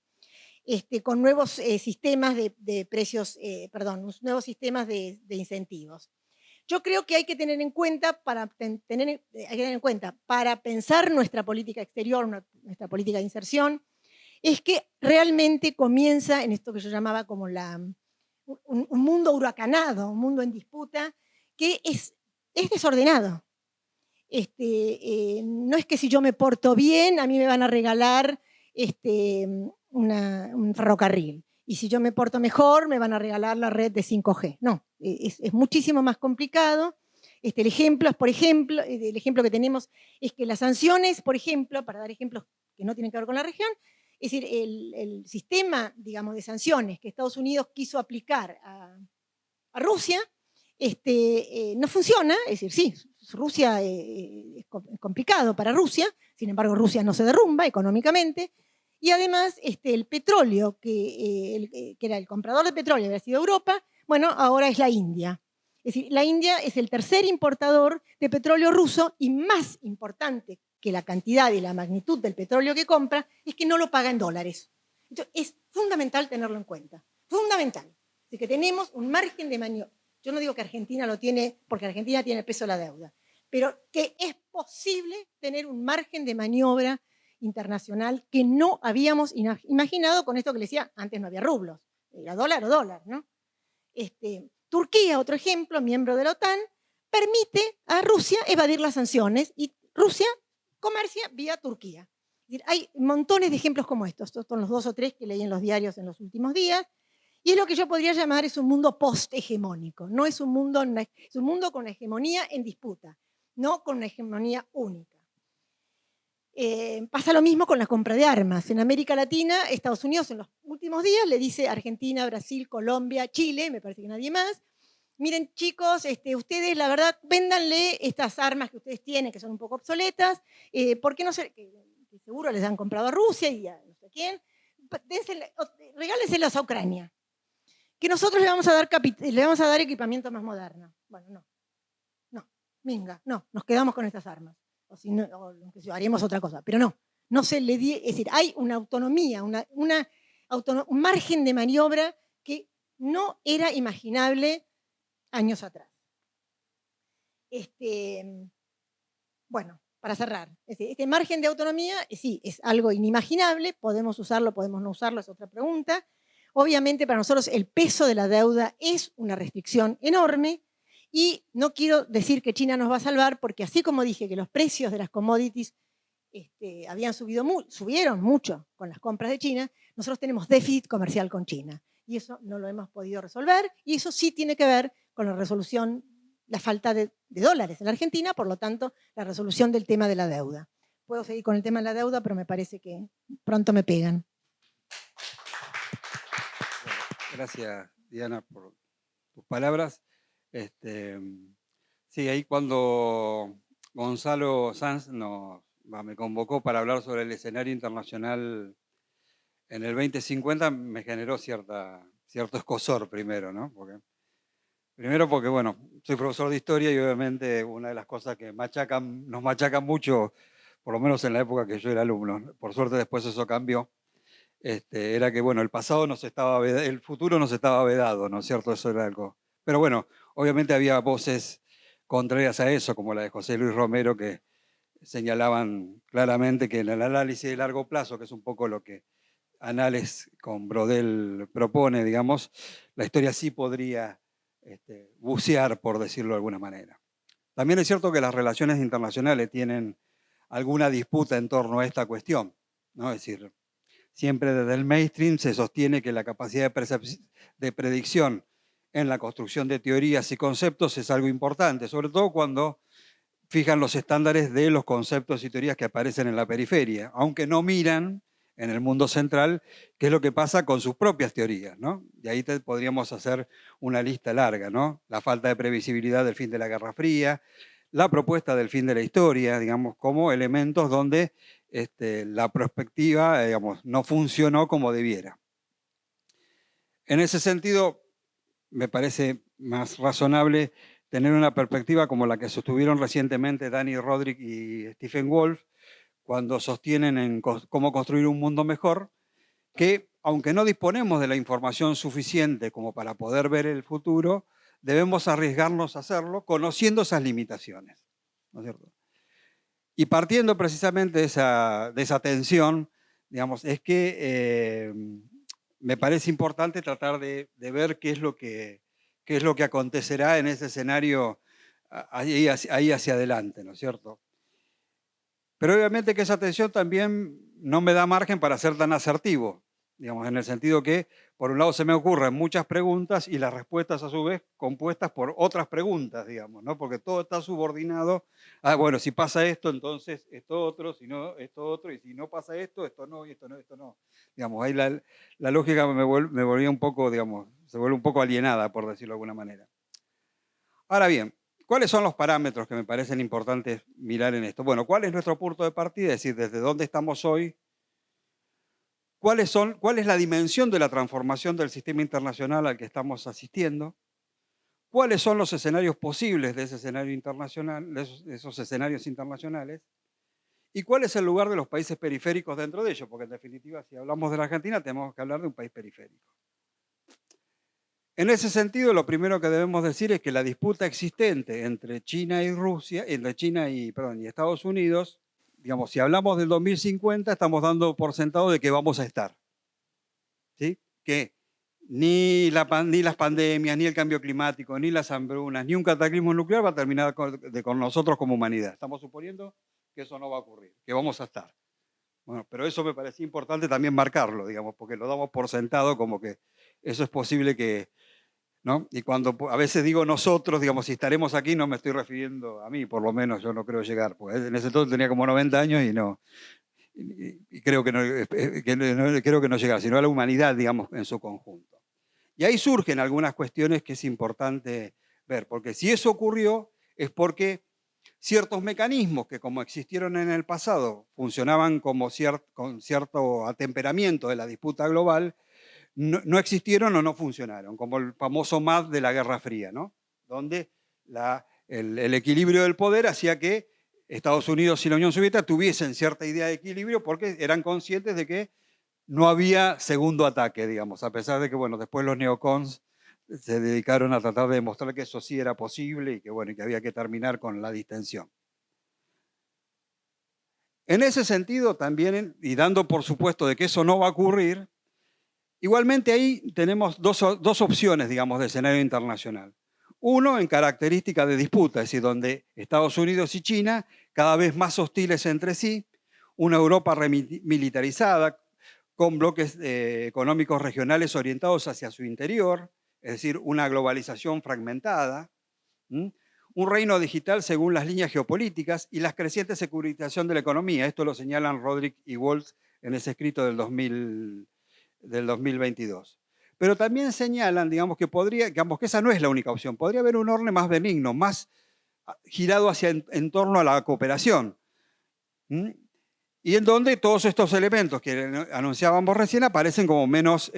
Speaker 3: Con nuevos sistemas de precios, nuevos sistemas de incentivos. Yo creo que hay que tener en cuenta, para pensar nuestra política exterior, nuestra política de inserción, es que realmente comienza en esto que yo llamaba como un mundo huracanado, un mundo en disputa, que es desordenado. No es que si yo me porto bien, a mí me van a regalar un ferrocarril. Y si yo me porto mejor, me van a regalar la red de 5G. No, es muchísimo más complicado. El ejemplo que tenemos es que las sanciones, por ejemplo, para dar ejemplos que no tienen que ver con la región, es decir, el sistema, digamos, de sanciones que Estados Unidos quiso aplicar a Rusia, no funciona. Es decir, sí, Rusia es complicado para Rusia, sin embargo Rusia no se derrumba económicamente, y además el petróleo, que era el comprador de petróleo, había sido Europa, bueno, ahora es la India. Es decir, la India es el tercer importador de petróleo ruso, y más importante que la cantidad y la magnitud del petróleo que compra es que no lo paga en dólares. Entonces, es fundamental tenerlo en cuenta, fundamental. Es que tenemos un margen de maniobra. Yo no digo que Argentina lo tiene, porque Argentina tiene el peso de la deuda, pero que es posible tener un margen de maniobra internacional que no habíamos imaginado con esto que le decía, antes no había rublos, era dólar o dólar, ¿no? Turquía, otro ejemplo, miembro de la OTAN, permite a Rusia evadir las sanciones y Rusia comercia vía Turquía. Es decir, hay montones de ejemplos como estos. Estos son los 2 o 3 que leí en los diarios en los últimos días. Y es lo que yo podría llamar es un mundo post-hegemónico. No es un mundo, es un mundo con hegemonía en disputa, no con una hegemonía única. Pasa lo mismo con la compra de armas. En América Latina, Estados Unidos en los últimos días le dice a Argentina, Brasil, Colombia, Chile, me parece que nadie más, miren chicos, ustedes la verdad véndanle estas armas que ustedes tienen, que son un poco obsoletas, ¿por qué no se, que seguro les han comprado a Rusia y a no sé quién, regálenselas a Ucrania, que nosotros le vamos a dar equipamiento más moderno. Bueno, no, venga, no, nos quedamos con estas armas. O si no, haremos otra cosa, pero no se le es decir, hay una autonomía, un margen de maniobra que no era imaginable años atrás. Bueno, para cerrar, este margen de autonomía, sí, es algo inimaginable, podemos usarlo, podemos no usarlo, es otra pregunta. Obviamente para nosotros el peso de la deuda es una restricción enorme, y no quiero decir que China nos va a salvar, porque así como dije que los precios de las commodities subieron mucho con las compras de China, nosotros tenemos déficit comercial con China. Y eso no lo hemos podido resolver, y eso sí tiene que ver con la resolución, la falta de dólares en la Argentina, por lo tanto, la resolución del tema de la deuda. Puedo seguir con el tema de la deuda, pero me parece que pronto me pegan.
Speaker 4: Gracias, Diana, por tus palabras. Sí, ahí cuando Gonzalo Sanz me convocó para hablar sobre el escenario internacional en el 2050, me generó cierto escozor primero, ¿no? Primero porque, bueno, soy profesor de historia y obviamente una de las cosas que nos machacan mucho, por lo menos en la época que yo era alumno, por suerte después eso cambió, era que, bueno, el futuro nos estaba vedado, ¿no es cierto? Eso era algo. Pero bueno, obviamente había voces contrarias a eso, como la de José Luis Romero, que señalaban claramente que en el análisis de largo plazo, que es un poco lo que Anales con Brodel propone, digamos, la historia sí podría bucear, por decirlo de alguna manera. También es cierto que las relaciones internacionales tienen alguna disputa en torno a esta cuestión, ¿no? Es decir, siempre desde el mainstream se sostiene que la capacidad de predicción en la construcción de teorías y conceptos es algo importante, sobre todo cuando fijan los estándares de los conceptos y teorías que aparecen en la periferia, aunque no miran en el mundo central qué es lo que pasa con sus propias teorías, ¿no? Y ahí podríamos hacer una lista larga, ¿no? La falta de previsibilidad del fin de la Guerra Fría, la propuesta del fin de la historia, digamos, como elementos donde la perspectiva, digamos, no funcionó como debiera. En ese sentido, me parece más razonable tener una perspectiva como la que sostuvieron recientemente Dani Rodrik y Stephen Wolf, cuando sostienen en cómo construir un mundo mejor, que aunque no disponemos de la información suficiente como para poder ver el futuro, debemos arriesgarnos a hacerlo conociendo esas limitaciones, ¿no es cierto? Y partiendo precisamente de esa tensión, digamos, es que me parece importante tratar de ver qué es lo que acontecerá en ese escenario ahí hacia adelante, ¿no es cierto? Pero obviamente que esa tensión también no me da margen para ser tan asertivo, digamos, en el sentido que, por un lado, se me ocurren muchas preguntas y las respuestas, a su vez, compuestas por otras preguntas, digamos, ¿no? Porque todo está subordinado a, bueno, si pasa esto, entonces esto otro, si no, esto otro, y si no pasa esto no, y esto no, esto no. Digamos, ahí la lógica me volvía un poco, digamos, se vuelve un poco alienada, por decirlo de alguna manera. Ahora bien, ¿cuáles son los parámetros que me parecen importantes mirar en esto? Bueno, ¿cuál es nuestro punto de partida? Es decir, ¿desde dónde estamos hoy? ¿Cuál es la dimensión de la transformación del sistema internacional al que estamos asistiendo? ¿Cuáles son los escenarios posibles de ese escenario internacional, de esos escenarios internacionales? ¿Y cuál es el lugar de los países periféricos dentro de ellos? Porque en definitiva, si hablamos de la Argentina, tenemos que hablar de un país periférico. En ese sentido, lo primero que debemos decir es que la disputa existente entre China y Rusia, entre China y, perdón, y Estados Unidos, digamos, si hablamos del 2050, estamos dando por sentado de que vamos a estar. ¿Sí? Que ni las pandemias, ni el cambio climático, ni las hambrunas, ni un cataclismo nuclear va a terminar con nosotros como humanidad. Estamos suponiendo que eso no va a ocurrir, que vamos a estar. Bueno, pero eso me parecía importante también marcarlo, digamos, porque lo damos por sentado como que eso es posible que, ¿no? Y cuando a veces digo nosotros, digamos, si estaremos aquí, no me estoy refiriendo a mí, por lo menos yo no creo llegar, porque en ese entonces tenía como 90 años y no, y creo que creo que no llegar, sino a la humanidad, digamos, en su conjunto. Y ahí surgen algunas cuestiones que es importante ver, porque si eso ocurrió es porque ciertos mecanismos que como existieron en el pasado funcionaban como con cierto atemperamiento de la disputa global, no existieron o no funcionaron, como el famoso MAD de la Guerra Fría, ¿no? Donde el equilibrio del poder hacía que Estados Unidos y la Unión Soviética tuviesen cierta idea de equilibrio porque eran conscientes de que no había segundo ataque, digamos, a pesar de que, bueno, después los neocons se dedicaron a tratar de demostrar que eso sí era posible y que, bueno, y que había que terminar con la distensión. En ese sentido también, y dando por supuesto de que eso no va a ocurrir, igualmente ahí tenemos dos opciones, digamos, de escenario internacional. Uno en característica de disputa, es decir, donde Estados Unidos y China, cada vez más hostiles entre sí, una Europa remilitarizada, con bloques económicos regionales orientados hacia su interior, es decir, una globalización fragmentada, un reino digital según las líneas geopolíticas y la creciente securitización de la economía. Esto lo señalan Rodrik y Waltz en ese escrito del 2022. Pero también señalan, digamos, que esa no es la única opción. Podría haber un orden más benigno, más girado en torno a la cooperación. Y en donde todos estos elementos que anunciábamos recién aparecen como menos,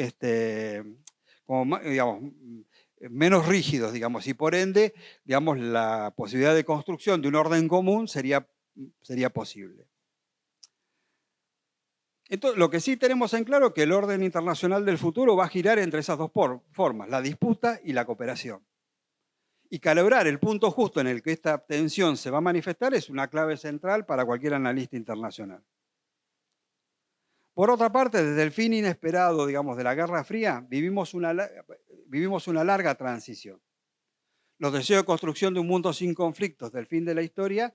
Speaker 4: menos rígidos, digamos, y por ende, digamos, la posibilidad de construcción de un orden común sería posible. Entonces, lo que sí tenemos en claro es que el orden internacional del futuro va a girar entre esas dos formas, la disputa y la cooperación. Y calibrar el punto justo en el que esta tensión se va a manifestar es una clave central para cualquier analista internacional. Por otra parte, desde el fin inesperado, digamos, de la Guerra Fría, vivimos una larga transición. Los deseos de construcción de un mundo sin conflictos del fin de la historia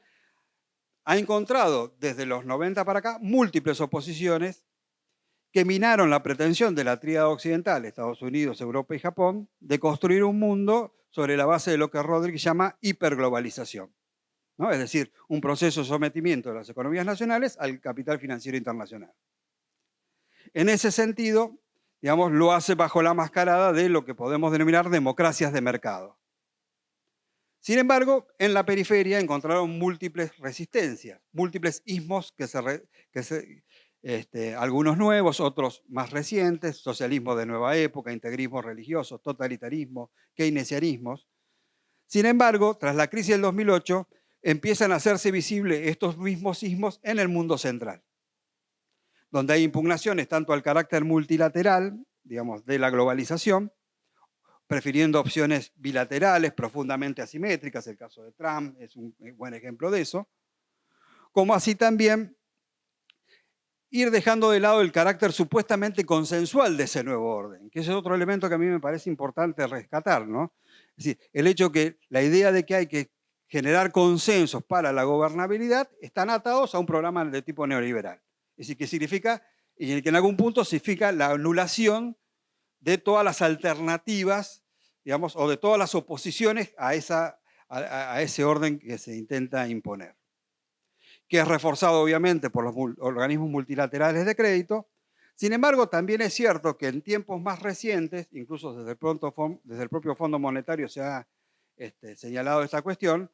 Speaker 4: ha encontrado desde los 90 para acá múltiples oposiciones que minaron la pretensión de la tríada occidental, Estados Unidos, Europa y Japón, de construir un mundo sobre la base de lo que Rodrik llama hiperglobalización, ¿no? Es decir, un proceso de sometimiento de las economías nacionales al capital financiero internacional. En ese sentido, digamos, lo hace bajo la mascarada de lo que podemos denominar democracias de mercado. Sin embargo, en la periferia encontraron múltiples resistencias, múltiples ismos algunos nuevos, otros más recientes, socialismo de nueva época, integrismo religioso, totalitarismo, keynesianismos. Sin embargo, tras la crisis del 2008, empiezan a hacerse visibles estos mismos ismos en el mundo central, donde hay impugnaciones tanto al carácter multilateral, digamos, de la globalización, prefiriendo opciones bilaterales profundamente asimétricas, el caso de Trump es un buen ejemplo de eso, como así también ir dejando de lado el carácter supuestamente consensual de ese nuevo orden, que ese es otro elemento que a mí me parece importante rescatar, ¿no? Es decir, el hecho que la idea de que hay que generar consensos para la gobernabilidad están atados a un programa de tipo neoliberal. Es decir, que significa, y que en algún punto significa la anulación de todas las alternativas, digamos, o de todas las oposiciones a ese orden que se intenta imponer, que es reforzado obviamente por los organismos multilaterales de crédito. Sin embargo, también es cierto que en tiempos más recientes, incluso desde el propio Fondo Monetario se ha señalado esta cuestión,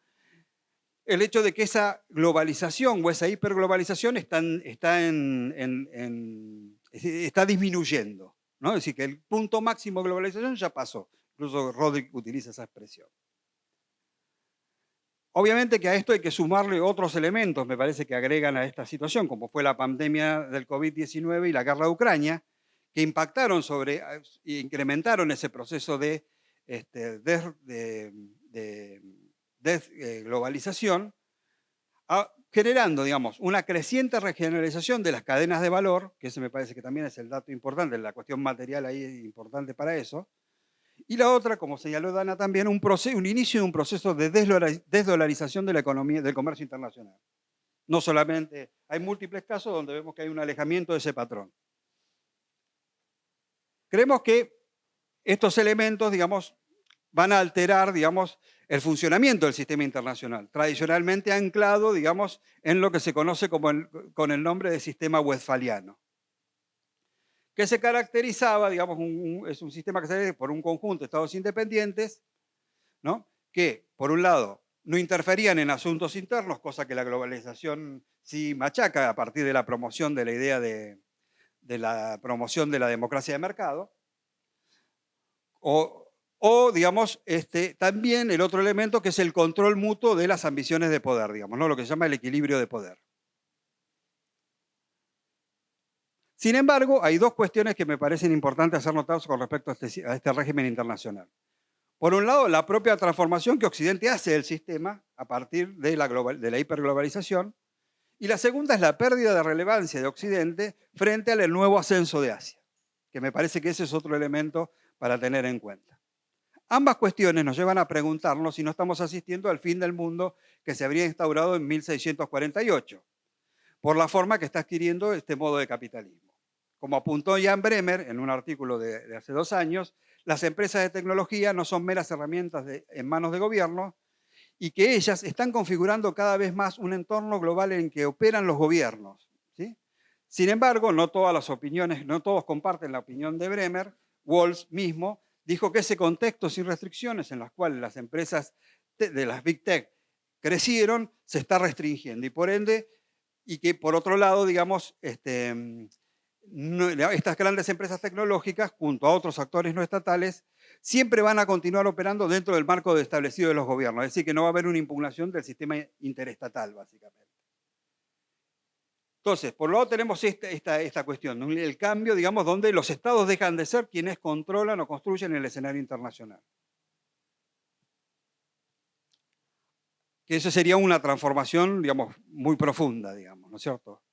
Speaker 4: el hecho de que esa globalización o esa hiperglobalización está disminuyendo, ¿no? Es decir, que el punto máximo de globalización ya pasó. Incluso Rodrik utiliza esa expresión. Obviamente que a esto hay que sumarle otros elementos, me parece, que agregan a esta situación, como fue la pandemia del COVID-19 y la guerra de Ucrania, que impactaron e incrementaron ese proceso de desglobalización, generando, digamos, una creciente regionalización de las cadenas de valor, que ese me parece que también es el dato importante, la cuestión material ahí es importante para eso. Y la otra, como señaló Dana también, un inicio de un proceso de desdolarización de la economía, del comercio internacional. No solamente, hay múltiples casos donde vemos que hay un alejamiento de ese patrón. Creemos que estos elementos, digamos, van a alterar, digamos, el funcionamiento del sistema internacional, tradicionalmente anclado, digamos, en lo que se conoce con el nombre de sistema westfaliano, que se caracterizaba, digamos, es un sistema que se ve por un conjunto de estados independientes, ¿no? Que, por un lado, no interferían en asuntos internos, cosa que la globalización sí machaca a partir de la promoción de la idea de la promoción de la democracia de mercado, o digamos, también el otro elemento que es el control mutuo de las ambiciones de poder, digamos, ¿no? Lo que se llama el equilibrio de poder. Sin embargo, hay dos cuestiones que me parecen importantes hacer notar con respecto a este régimen internacional. Por un lado, la propia transformación que Occidente hace del sistema a partir de la hiperglobalización, y la segunda es la pérdida de relevancia de Occidente frente al nuevo ascenso de Asia, que me parece que ese es otro elemento para tener en cuenta. Ambas cuestiones nos llevan a preguntarnos si no estamos asistiendo al fin del mundo que se habría instaurado en 1648, por la forma que está adquiriendo este modo de capitalismo. Como apuntó Jan Bremer en un artículo de hace 2 años, las empresas de tecnología no son meras herramientas en manos de gobierno y que ellas están configurando cada vez más un entorno global en que operan los gobiernos, ¿sí? Sin embargo, no todas las opiniones, no todos comparten la opinión de Bremer. Walls mismo dijo que ese contexto sin restricciones en las cuales las empresas de las Big Tech crecieron se está restringiendo y por ende, y que por otro lado, digamos, estas grandes empresas tecnológicas, junto a otros actores no estatales, siempre van a continuar operando dentro del marco establecido de los gobiernos. Es decir, que no va a haber una impugnación del sistema interestatal, básicamente. Entonces, por lo lado tenemos esta cuestión, el cambio, digamos, donde los estados dejan de ser quienes controlan o construyen el escenario internacional. Que eso sería una transformación, digamos, muy profunda, digamos, ¿no es cierto?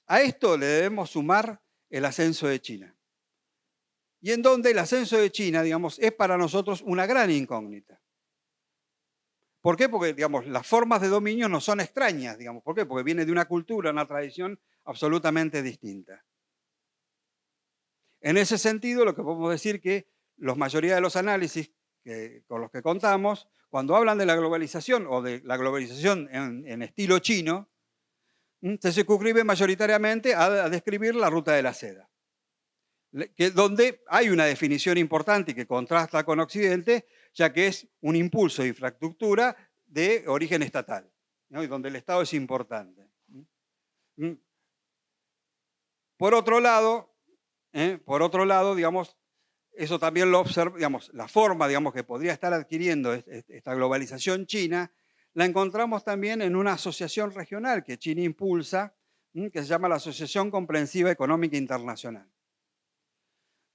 Speaker 4: A esto le debemos sumar el ascenso de China. Y en donde el ascenso de China, digamos, es para nosotros una gran incógnita. ¿Por qué? Porque, digamos, las formas de dominio no son extrañas, digamos. ¿Por qué? Porque viene de una cultura, una tradición absolutamente distinta. En ese sentido, lo que podemos decir que la mayoría de los análisis con los que contamos, cuando hablan de la globalización o de la globalización en estilo chino, se circunscribe mayoritariamente a describir la ruta de la seda, donde hay una definición importante y que contrasta con Occidente, ya que es un impulso de infraestructura de origen estatal, ¿no? Y donde el Estado es importante. Por otro lado, digamos, eso también lo observa, digamos, la forma, digamos, que podría estar adquiriendo esta globalización china, la encontramos también en una asociación regional que China impulsa, que se llama la Asociación Comprensiva Económica Internacional,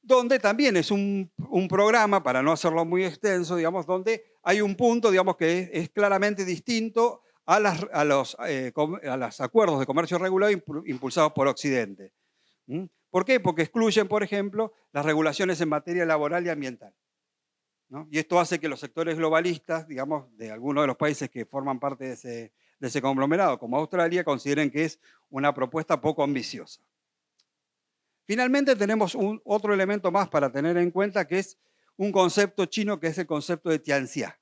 Speaker 4: donde también es un programa, para no hacerlo muy extenso, digamos, donde hay un punto, digamos, que es claramente distinto a los acuerdos de comercio regulado impulsados por Occidente. ¿Por qué? Porque excluyen, por ejemplo, las regulaciones en materia laboral y ambiental, ¿no? Y esto hace que los sectores globalistas, digamos, de algunos de los países que forman parte de ese conglomerado, como Australia, consideren que es una propuesta poco ambiciosa. Finalmente tenemos otro elemento más para tener en cuenta, que es un concepto chino, que es el concepto de Tianxia,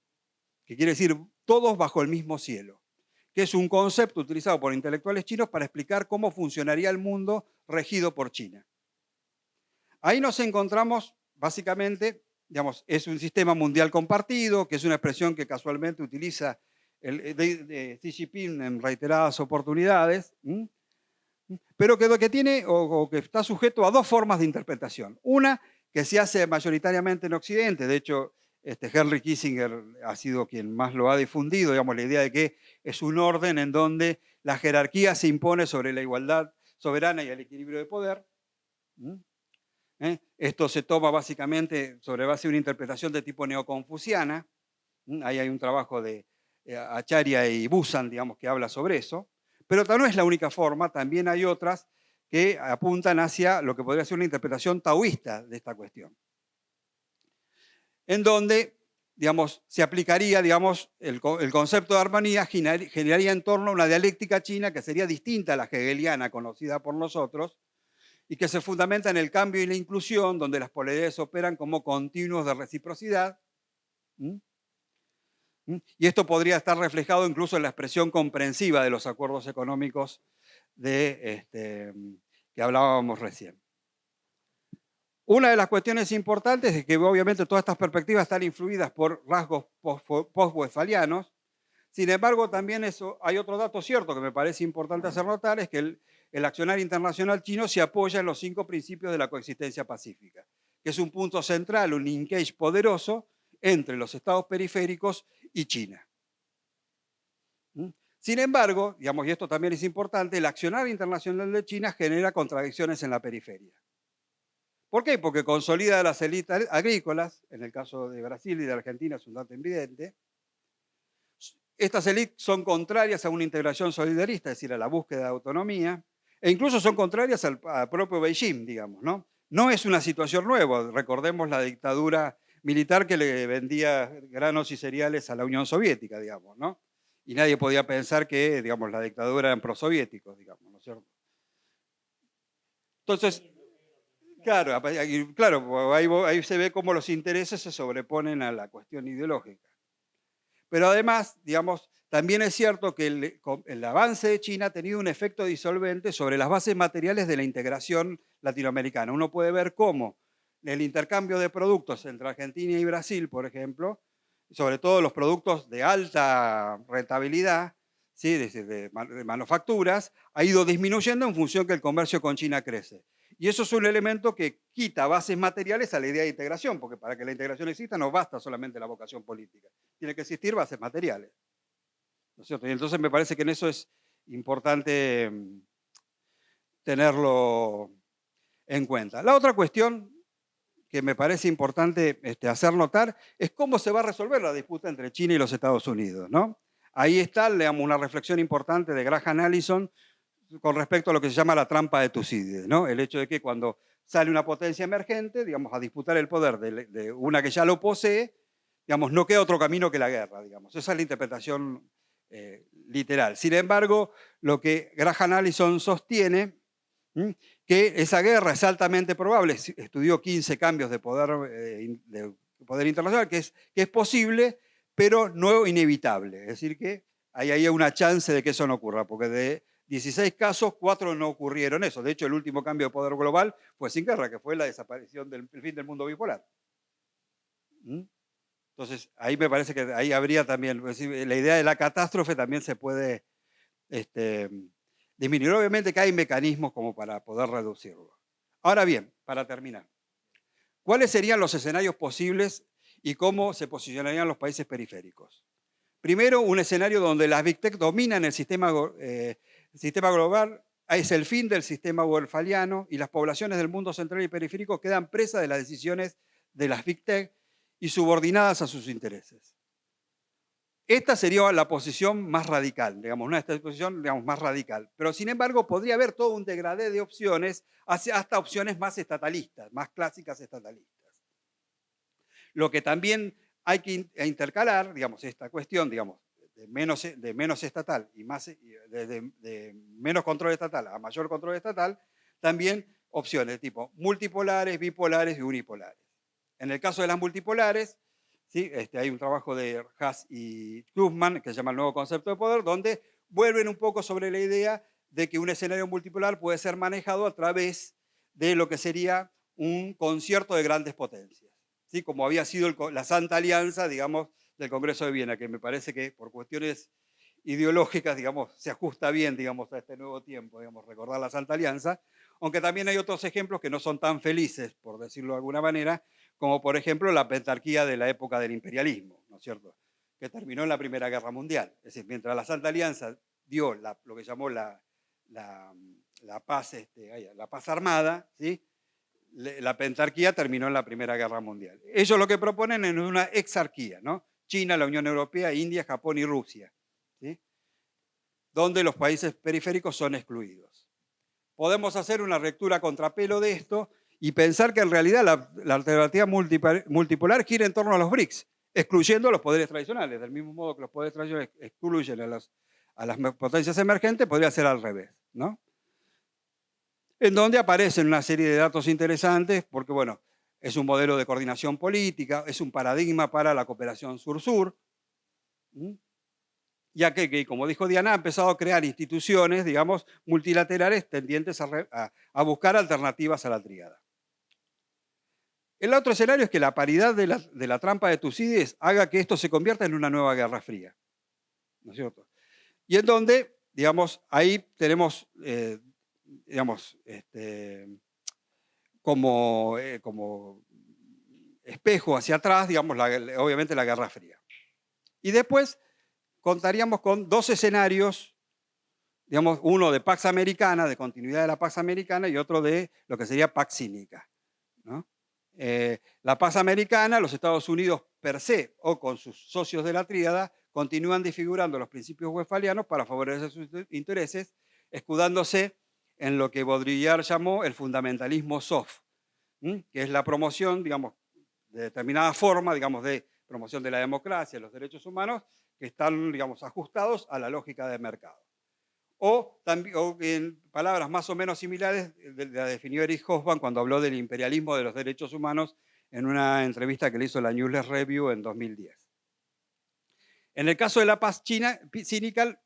Speaker 4: que quiere decir todos bajo el mismo cielo, que es un concepto utilizado por intelectuales chinos para explicar cómo funcionaría el mundo regido por China. Ahí nos encontramos, básicamente, digamos, es un sistema mundial compartido, que es una expresión que casualmente utiliza de Xi Jinping en reiteradas oportunidades, pero que tiene o que está sujeto a dos formas de interpretación. Una, que se hace mayoritariamente en Occidente, de hecho, Henry Kissinger ha sido quien más lo ha difundido, digamos, la idea de que es un orden en donde la jerarquía se impone sobre la igualdad soberana y el equilibrio de poder. Esto se toma básicamente sobre base de una interpretación de tipo neoconfuciana. Ahí hay un trabajo de Acharya y Busan, digamos, que habla sobre eso. Pero no es la única forma, también hay otras que apuntan hacia lo que podría ser una interpretación taoísta de esta cuestión, en donde, digamos, se aplicaría, digamos, el concepto de armonía generaría en torno a una dialéctica china que sería distinta a la hegeliana conocida por nosotros y que se fundamenta en el cambio y la inclusión, donde las polaridades operan como continuos de reciprocidad. Y esto podría estar reflejado incluso en la expresión comprensiva de los acuerdos económicos que hablábamos recién. Una de las cuestiones importantes es que obviamente todas estas perspectivas están influidas por rasgos post-westfalianos. Sin embargo, también hay otro dato cierto que me parece importante hacer notar, es que el accionar internacional chino se apoya en los 5 principios de la coexistencia pacífica, que es un punto central, un linkage poderoso entre los estados periféricos y China. Sin embargo, digamos, y esto también es importante, el accionar internacional de China genera contradicciones en la periferia. ¿Por qué? Porque consolida las élites agrícolas, en el caso de Brasil y de Argentina es un dato evidente. Estas élites son contrarias a una integración solidarista, es decir, a la búsqueda de autonomía, e incluso son contrarias al propio Beijing, digamos, ¿no? No es una situación nueva, recordemos la dictadura militar que le vendía granos y cereales a la Unión Soviética, digamos, ¿no? Y nadie podía pensar que, digamos, la dictadura eran prosoviéticos, digamos, ¿no es cierto? Entonces, claro, ahí se ve cómo los intereses se sobreponen a la cuestión ideológica. Pero además, digamos, también es cierto que el avance de China ha tenido un efecto disolvente sobre las bases materiales de la integración latinoamericana. Uno puede ver cómo el intercambio de productos entre Argentina y Brasil, por ejemplo, sobre todo los productos de alta rentabilidad, ¿sí? de manufacturas, ha ido disminuyendo en función que el comercio con China crece. Y eso es un elemento que quita bases materiales a la idea de integración, porque para que la integración exista no basta solamente la vocación política, tiene que existir bases materiales. ¿No es cierto? Y entonces me parece que en eso es importante tenerlo en cuenta. La otra cuestión que me parece importante hacer notar es cómo se va a resolver la disputa entre China y los Estados Unidos, ¿no? Ahí está, digamos, una reflexión importante de Graham Allison con respecto a lo que se llama la trampa de Tucídides, ¿no? El hecho de que cuando sale una potencia emergente, digamos, a disputar el poder de una que ya lo posee, digamos, no queda otro camino que la guerra, digamos. Esa es la interpretación literal. Sin embargo, lo que Graham Allison sostiene, que esa guerra es altamente probable, estudió 15 cambios de poder internacional, que es posible, pero no inevitable. Es decir, que hay una chance de que eso no ocurra, porque de 16 casos, 4 no ocurrieron eso. De hecho, el último cambio de poder global fue sin guerra, que fue la desaparición del fin del mundo bipolar. Entonces, ahí me parece que ahí habría también, es decir, la idea de la catástrofe también se puede disminuir. Obviamente que hay mecanismos como para poder reducirlo. Ahora bien, para terminar, ¿cuáles serían los escenarios posibles y cómo se posicionarían los países periféricos? Primero, un escenario donde las Big Tech dominan el sistema global, es el fin del sistema westfaliano y las poblaciones del mundo central y periférico quedan presas de las decisiones de las Big Tech y subordinadas a sus intereses. Esta sería la posición más radical, digamos, una posición más radical. Pero sin embargo, podría haber todo un degradé de opciones hasta opciones más estatalistas, más clásicas estatalistas. Lo que también hay que intercalar, digamos, esta cuestión, digamos, de menos estatal y más, de menos control estatal a mayor control estatal, también opciones de tipo multipolares, bipolares y unipolares. En el caso de las multipolares, ¿sí? Hay un trabajo de Haas y Krugman que se llama El nuevo concepto de poder, donde vuelven un poco sobre la idea de que un escenario multipolar puede ser manejado a través de lo que sería un concierto de grandes potencias, ¿sí? Como había sido la Santa Alianza, digamos, del Congreso de Viena, que me parece que por cuestiones ideológicas, digamos, se ajusta bien, digamos, a este nuevo tiempo, digamos, recordar la Santa Alianza, aunque también hay otros ejemplos que no son tan felices, por decirlo de alguna manera, como por ejemplo la pentarquía de la época del imperialismo, ¿no es cierto?, que terminó en la Primera Guerra Mundial. Es decir, mientras la Santa Alianza dio lo que llamó la paz armada, ¿sí?, la pentarquía terminó en la Primera Guerra Mundial. Ellos lo que proponen es una exarquía, ¿no? China, la Unión Europea, India, Japón y Rusia, ¿sí? Donde los países periféricos son excluidos. Podemos hacer una lectura contrapelo de esto y pensar que en realidad la alternativa multipolar gira en torno a los BRICS, excluyendo a los poderes tradicionales. Del mismo modo que los poderes tradicionales excluyen a las potencias emergentes, podría ser al revés, ¿no? En donde aparecen una serie de datos interesantes, porque bueno, es un modelo de coordinación política, es un paradigma para la cooperación sur-sur, ya que, como dijo Diana, ha empezado a crear instituciones, digamos, multilaterales tendientes a buscar alternativas a la tríada. El otro escenario es que la paridad de la trampa de Tucídides haga que esto se convierta en una nueva Guerra Fría, ¿no es cierto? Y en donde, digamos, ahí tenemos, digamos, como espejo hacia atrás, digamos, obviamente la Guerra Fría. Y después contaríamos con dos escenarios, digamos, uno de Pax Americana, de continuidad de la Pax Americana, y otro de lo que sería Pax Cínica, ¿no? La Pax Americana, los Estados Unidos per se o con sus socios de la tríada continúan desfigurando los principios westfalianos para favorecer sus intereses, escudándose en lo que Baudrillard llamó el fundamentalismo soft, que es la promoción, digamos, de determinada forma, digamos, de promoción de la democracia, los derechos humanos, que están, digamos, ajustados a la lógica de mercado. O en palabras más o menos similares, la definió Eric Hobsbawm cuando habló del imperialismo de los derechos humanos en una entrevista que le hizo la Newsweek Review en 2010. En el caso de la paz cínica,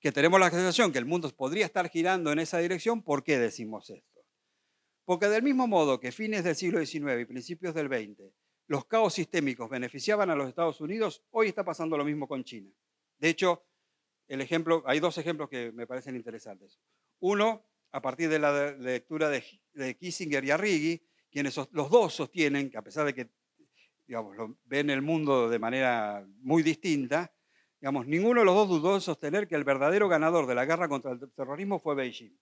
Speaker 4: que tenemos la sensación que el mundo podría estar girando en esa dirección, ¿por qué decimos esto? Porque del mismo modo que fines del siglo XIX y principios del XX, los caos sistémicos beneficiaban a los Estados Unidos, hoy está pasando lo mismo con China. De hecho, hay dos ejemplos que me parecen interesantes. Uno, a partir de la lectura de Kissinger y Arrighi, quienes los dos sostienen que a pesar de que, digamos, ven el mundo de manera muy distinta, digamos, ninguno de los dos dudó en sostener que el verdadero ganador de la guerra contra el terrorismo fue Beijing.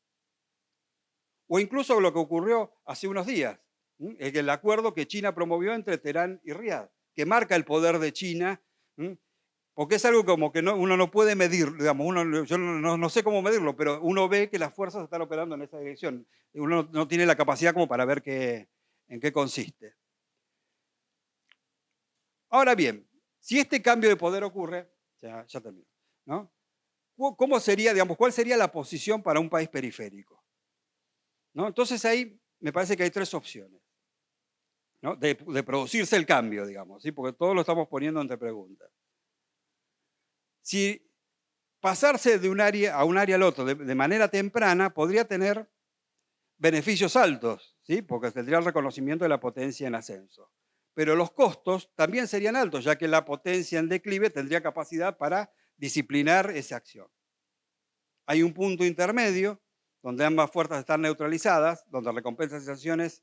Speaker 4: O incluso lo que ocurrió hace unos días, el acuerdo que China promovió entre Teherán y Riad, que marca el poder de China, porque es algo como que uno no puede medir, digamos, yo no sé cómo medirlo, pero uno ve que las fuerzas están operando en esa dirección. Uno no tiene la capacidad como para ver en qué consiste. Ahora bien, si este cambio de poder ocurre, ya termino, ¿no? ¿Cómo sería, digamos, cuál sería la posición para un país periférico? ¿No? Entonces ahí me parece que hay tres opciones, ¿no? de producirse el cambio, digamos, ¿sí? Porque todos lo estamos poniendo entre preguntas. Si pasarse de un área a un área al otro de manera temprana podría tener beneficios altos, ¿sí? Porque tendría el reconocimiento de la potencia en ascenso. Pero los costos también serían altos, ya que la potencia en declive tendría capacidad para disciplinar esa acción. Hay un punto intermedio donde ambas fuerzas están neutralizadas, donde recompensas y sanciones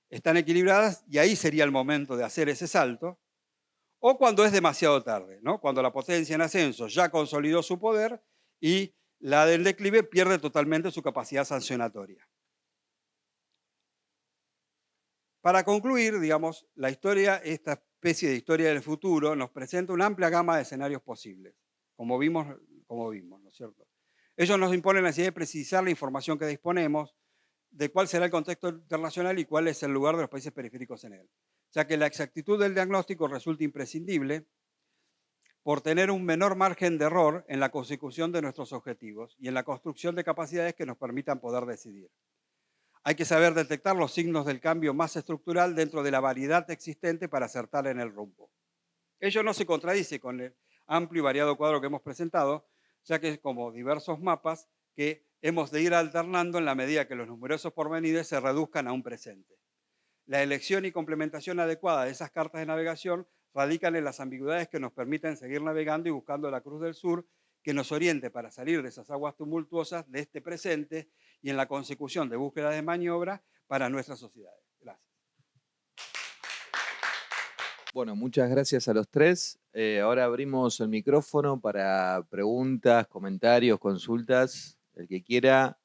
Speaker 4: están equilibradas, y ahí sería el momento de hacer ese salto. O cuando es demasiado tarde, ¿no? Cuando la potencia en ascenso ya consolidó su poder y la del declive pierde totalmente su capacidad sancionatoria. Para concluir, digamos, la historia, esta especie de historia del futuro, nos presenta una amplia gama de escenarios posibles, como vimos, ¿no es cierto? Ellos nos imponen la necesidad de precisar la información que disponemos, de cuál será el contexto internacional y cuál es el lugar de los países periféricos en él, ya que la exactitud del diagnóstico resulta imprescindible por tener un menor margen de error en la consecución de nuestros objetivos y en la construcción de capacidades que nos permitan poder decidir. Hay que saber detectar los signos del cambio más estructural dentro de la variedad existente para acertar en el rumbo. Ello no se contradice con el amplio y variado cuadro que hemos presentado, ya que es como diversos mapas que hemos de ir alternando en la medida que los numerosos pormenires se reduzcan a un presente. La elección y complementación adecuada de esas cartas de navegación radican en las ambigüedades que nos permiten seguir navegando y buscando la Cruz del Sur, que nos oriente para salir de esas aguas tumultuosas de este presente y en la consecución de búsqueda de maniobra para nuestras sociedades. Gracias.
Speaker 1: Bueno, muchas gracias a los tres. Ahora abrimos el micrófono para preguntas, comentarios, consultas. El que quiera.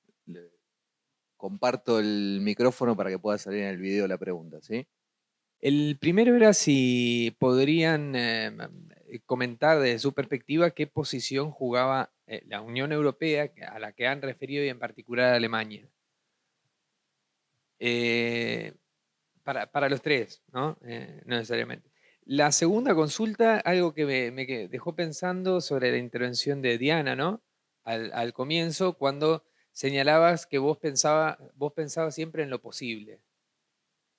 Speaker 1: comparto el micrófono para que pueda salir en el video la pregunta, ¿sí?
Speaker 5: El primero era si podrían comentar desde su perspectiva qué posición jugaba la Unión Europea, a la que han referido, y en particular a Alemania. Para los tres, ¿no? No necesariamente. La segunda consulta, algo que me dejó pensando sobre la intervención de Diana, ¿no? Al comienzo, cuando señalabas que vos pensabas siempre en lo posible.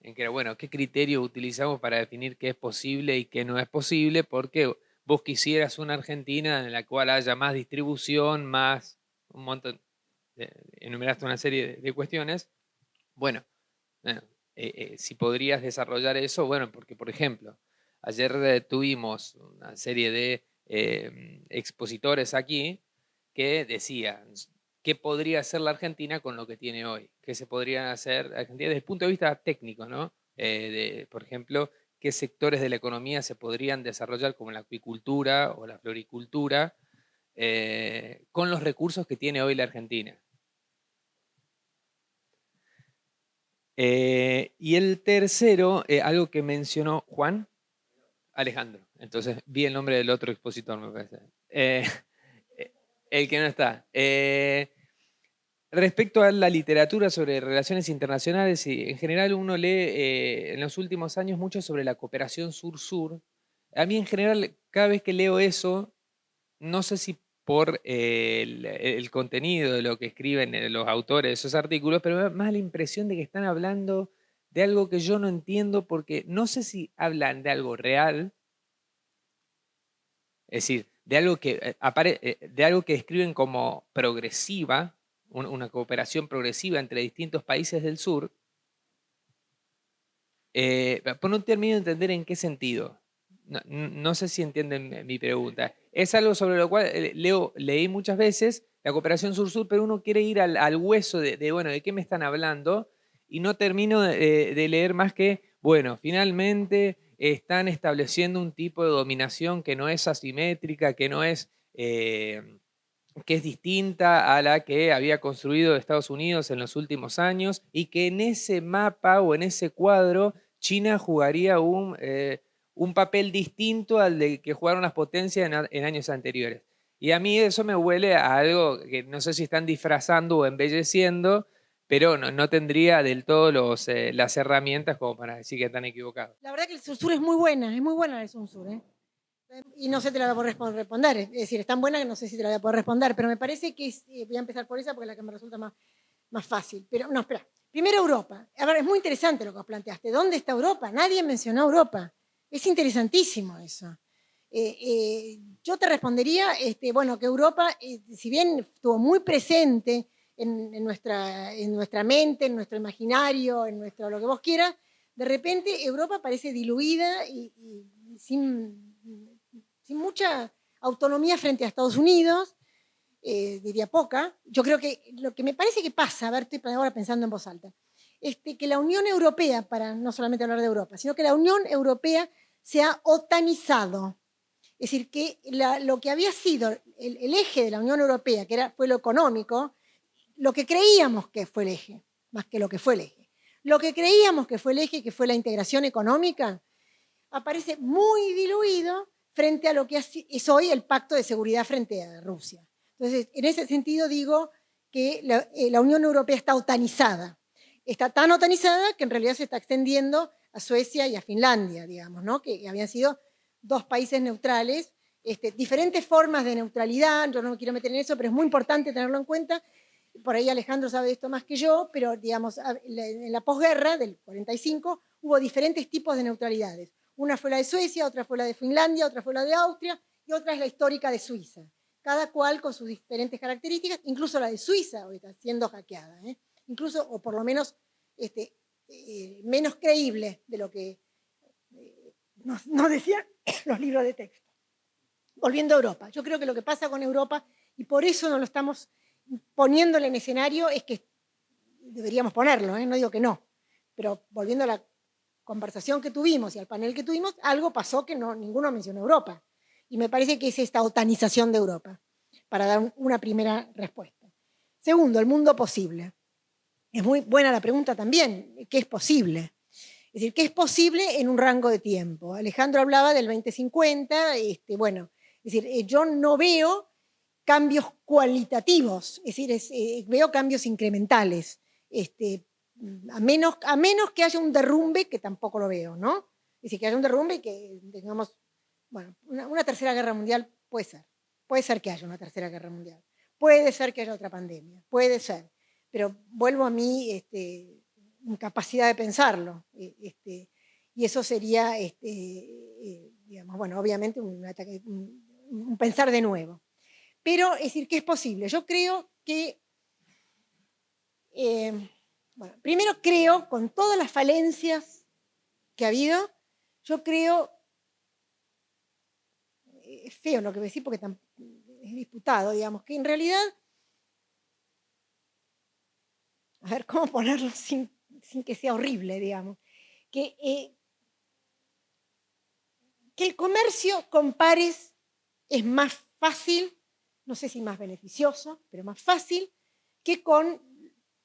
Speaker 5: En que era, bueno, ¿qué criterio utilizamos para definir qué es posible y qué no es posible? Porque vos quisieras una Argentina en la cual haya más distribución, más un montón, enumeraste una serie de cuestiones. Bueno, si podrías desarrollar eso, bueno, porque por ejemplo, ayer tuvimos una serie de expositores aquí que decían qué podría hacer la Argentina con lo que tiene hoy, qué se podría hacer Argentina desde el punto de vista técnico, ¿no? Por ejemplo, qué sectores de la economía se podrían desarrollar como la acuicultura o la floricultura con los recursos que tiene hoy la Argentina. Y el tercero, algo que mencionó Juan Alejandro. Entonces vi el nombre del otro expositor, me parece. El que no está. Respecto a la literatura sobre relaciones internacionales, y en general uno lee en los últimos años mucho sobre la cooperación sur-sur. A mí en general, cada vez que leo eso, no sé si por el contenido de lo que escriben los autores de esos artículos, pero me da más la impresión de que están hablando de algo que yo no entiendo, porque no sé si hablan de algo real, es decir, de algo que describen como progresiva, una cooperación progresiva entre distintos países del sur, pero no termino de entender en qué sentido. No sé si entienden mi pregunta. Es algo sobre lo cual leí muchas veces, la cooperación sur-sur, pero uno quiere ir al hueso bueno, ¿de qué me están hablando? Y no termino de leer más que, bueno, finalmente están estableciendo un tipo de dominación que no es asimétrica, que no es... que es distinta a la que había construido Estados Unidos en los últimos años, y que en ese mapa o en ese cuadro China jugaría un papel distinto al de que jugaron las potencias en años anteriores. Y a mí eso me huele a algo que no sé si están disfrazando o embelleciendo, pero no tendría del todo las herramientas como para decir que están equivocados.
Speaker 3: La verdad que el sur es muy buena la del sur, ¿eh? Y no sé te la voy a poder responder. Es decir, es tan buena que no sé si te la voy a poder responder, pero me parece que voy a empezar por esa porque es la que me resulta más fácil. Pero no, espera. Primero Europa. A ver, es muy interesante lo que os planteaste. ¿Dónde está Europa? Nadie mencionó Europa. Es interesantísimo eso. Yo te respondería, bueno, que Europa, si bien estuvo muy presente en nuestra mente, en nuestro imaginario, en nuestro lo que vos quieras, de repente Europa parece diluida y sin mucha autonomía frente a Estados Unidos, diría poca. Yo creo que lo que me parece que pasa, a ver, estoy ahora pensando en voz alta, que la Unión Europea, para no solamente hablar de Europa, sino que la Unión Europea se ha otanizado. Es decir, que lo que había sido el eje de la Unión Europea, que fue lo económico, lo que creíamos que fue el eje, más que lo que fue el eje. Lo que creíamos que fue el eje, que fue la integración económica, aparece muy diluido frente a lo que es hoy el pacto de seguridad frente a Rusia. Entonces, en ese sentido digo que la Unión Europea está otanizada. Está tan otanizada que en realidad se está extendiendo a Suecia y a Finlandia, digamos, ¿no? Que habían sido dos países neutrales, diferentes formas de neutralidad, yo no me quiero meter en eso, pero es muy importante tenerlo en cuenta. Por ahí Alejandro sabe de esto más que yo, pero digamos, en la posguerra del 45 hubo diferentes tipos de neutralidades. Una fue la de Suecia, otra fue la de Finlandia, otra fue la de Austria y otra es la histórica de Suiza. Cada cual con sus diferentes características, incluso la de Suiza hoy está siendo hackeada, incluso, o por lo menos menos creíble de lo que nos decían los libros de texto. Volviendo a Europa, yo creo que lo que pasa con Europa, y por eso no lo estamos poniéndole en escenario, es que deberíamos ponerlo, no digo que no, pero volviendo a la conversación que tuvimos y al panel que tuvimos, algo pasó que ninguno mencionó Europa. Y me parece que es esta otanización de Europa, para dar una primera respuesta. Segundo, el mundo posible. Es muy buena la pregunta también, ¿qué es posible? Es decir, ¿qué es posible en un rango de tiempo? Alejandro hablaba del 2050, bueno, es decir, yo no veo cambios cualitativos, es decir, veo cambios incrementales, a menos que haya un derrumbe, que tampoco lo veo, ¿no? Es decir, que haya un derrumbe y que tengamos, bueno, una tercera guerra mundial puede ser que haya una tercera guerra mundial, puede ser que haya otra pandemia, puede ser, pero vuelvo a mi incapacidad de pensarlo, y eso sería, digamos, bueno, obviamente un pensar de nuevo. Pero, es decir, que es posible. Yo creo que, bueno, primero creo, con todas las falencias que ha habido, yo creo, es feo lo que voy a decir porque es disputado, digamos, que en realidad, a ver, ¿cómo ponerlo sin que sea horrible, digamos? Que el comercio con pares es más fácil, no sé si más beneficioso, pero más fácil que con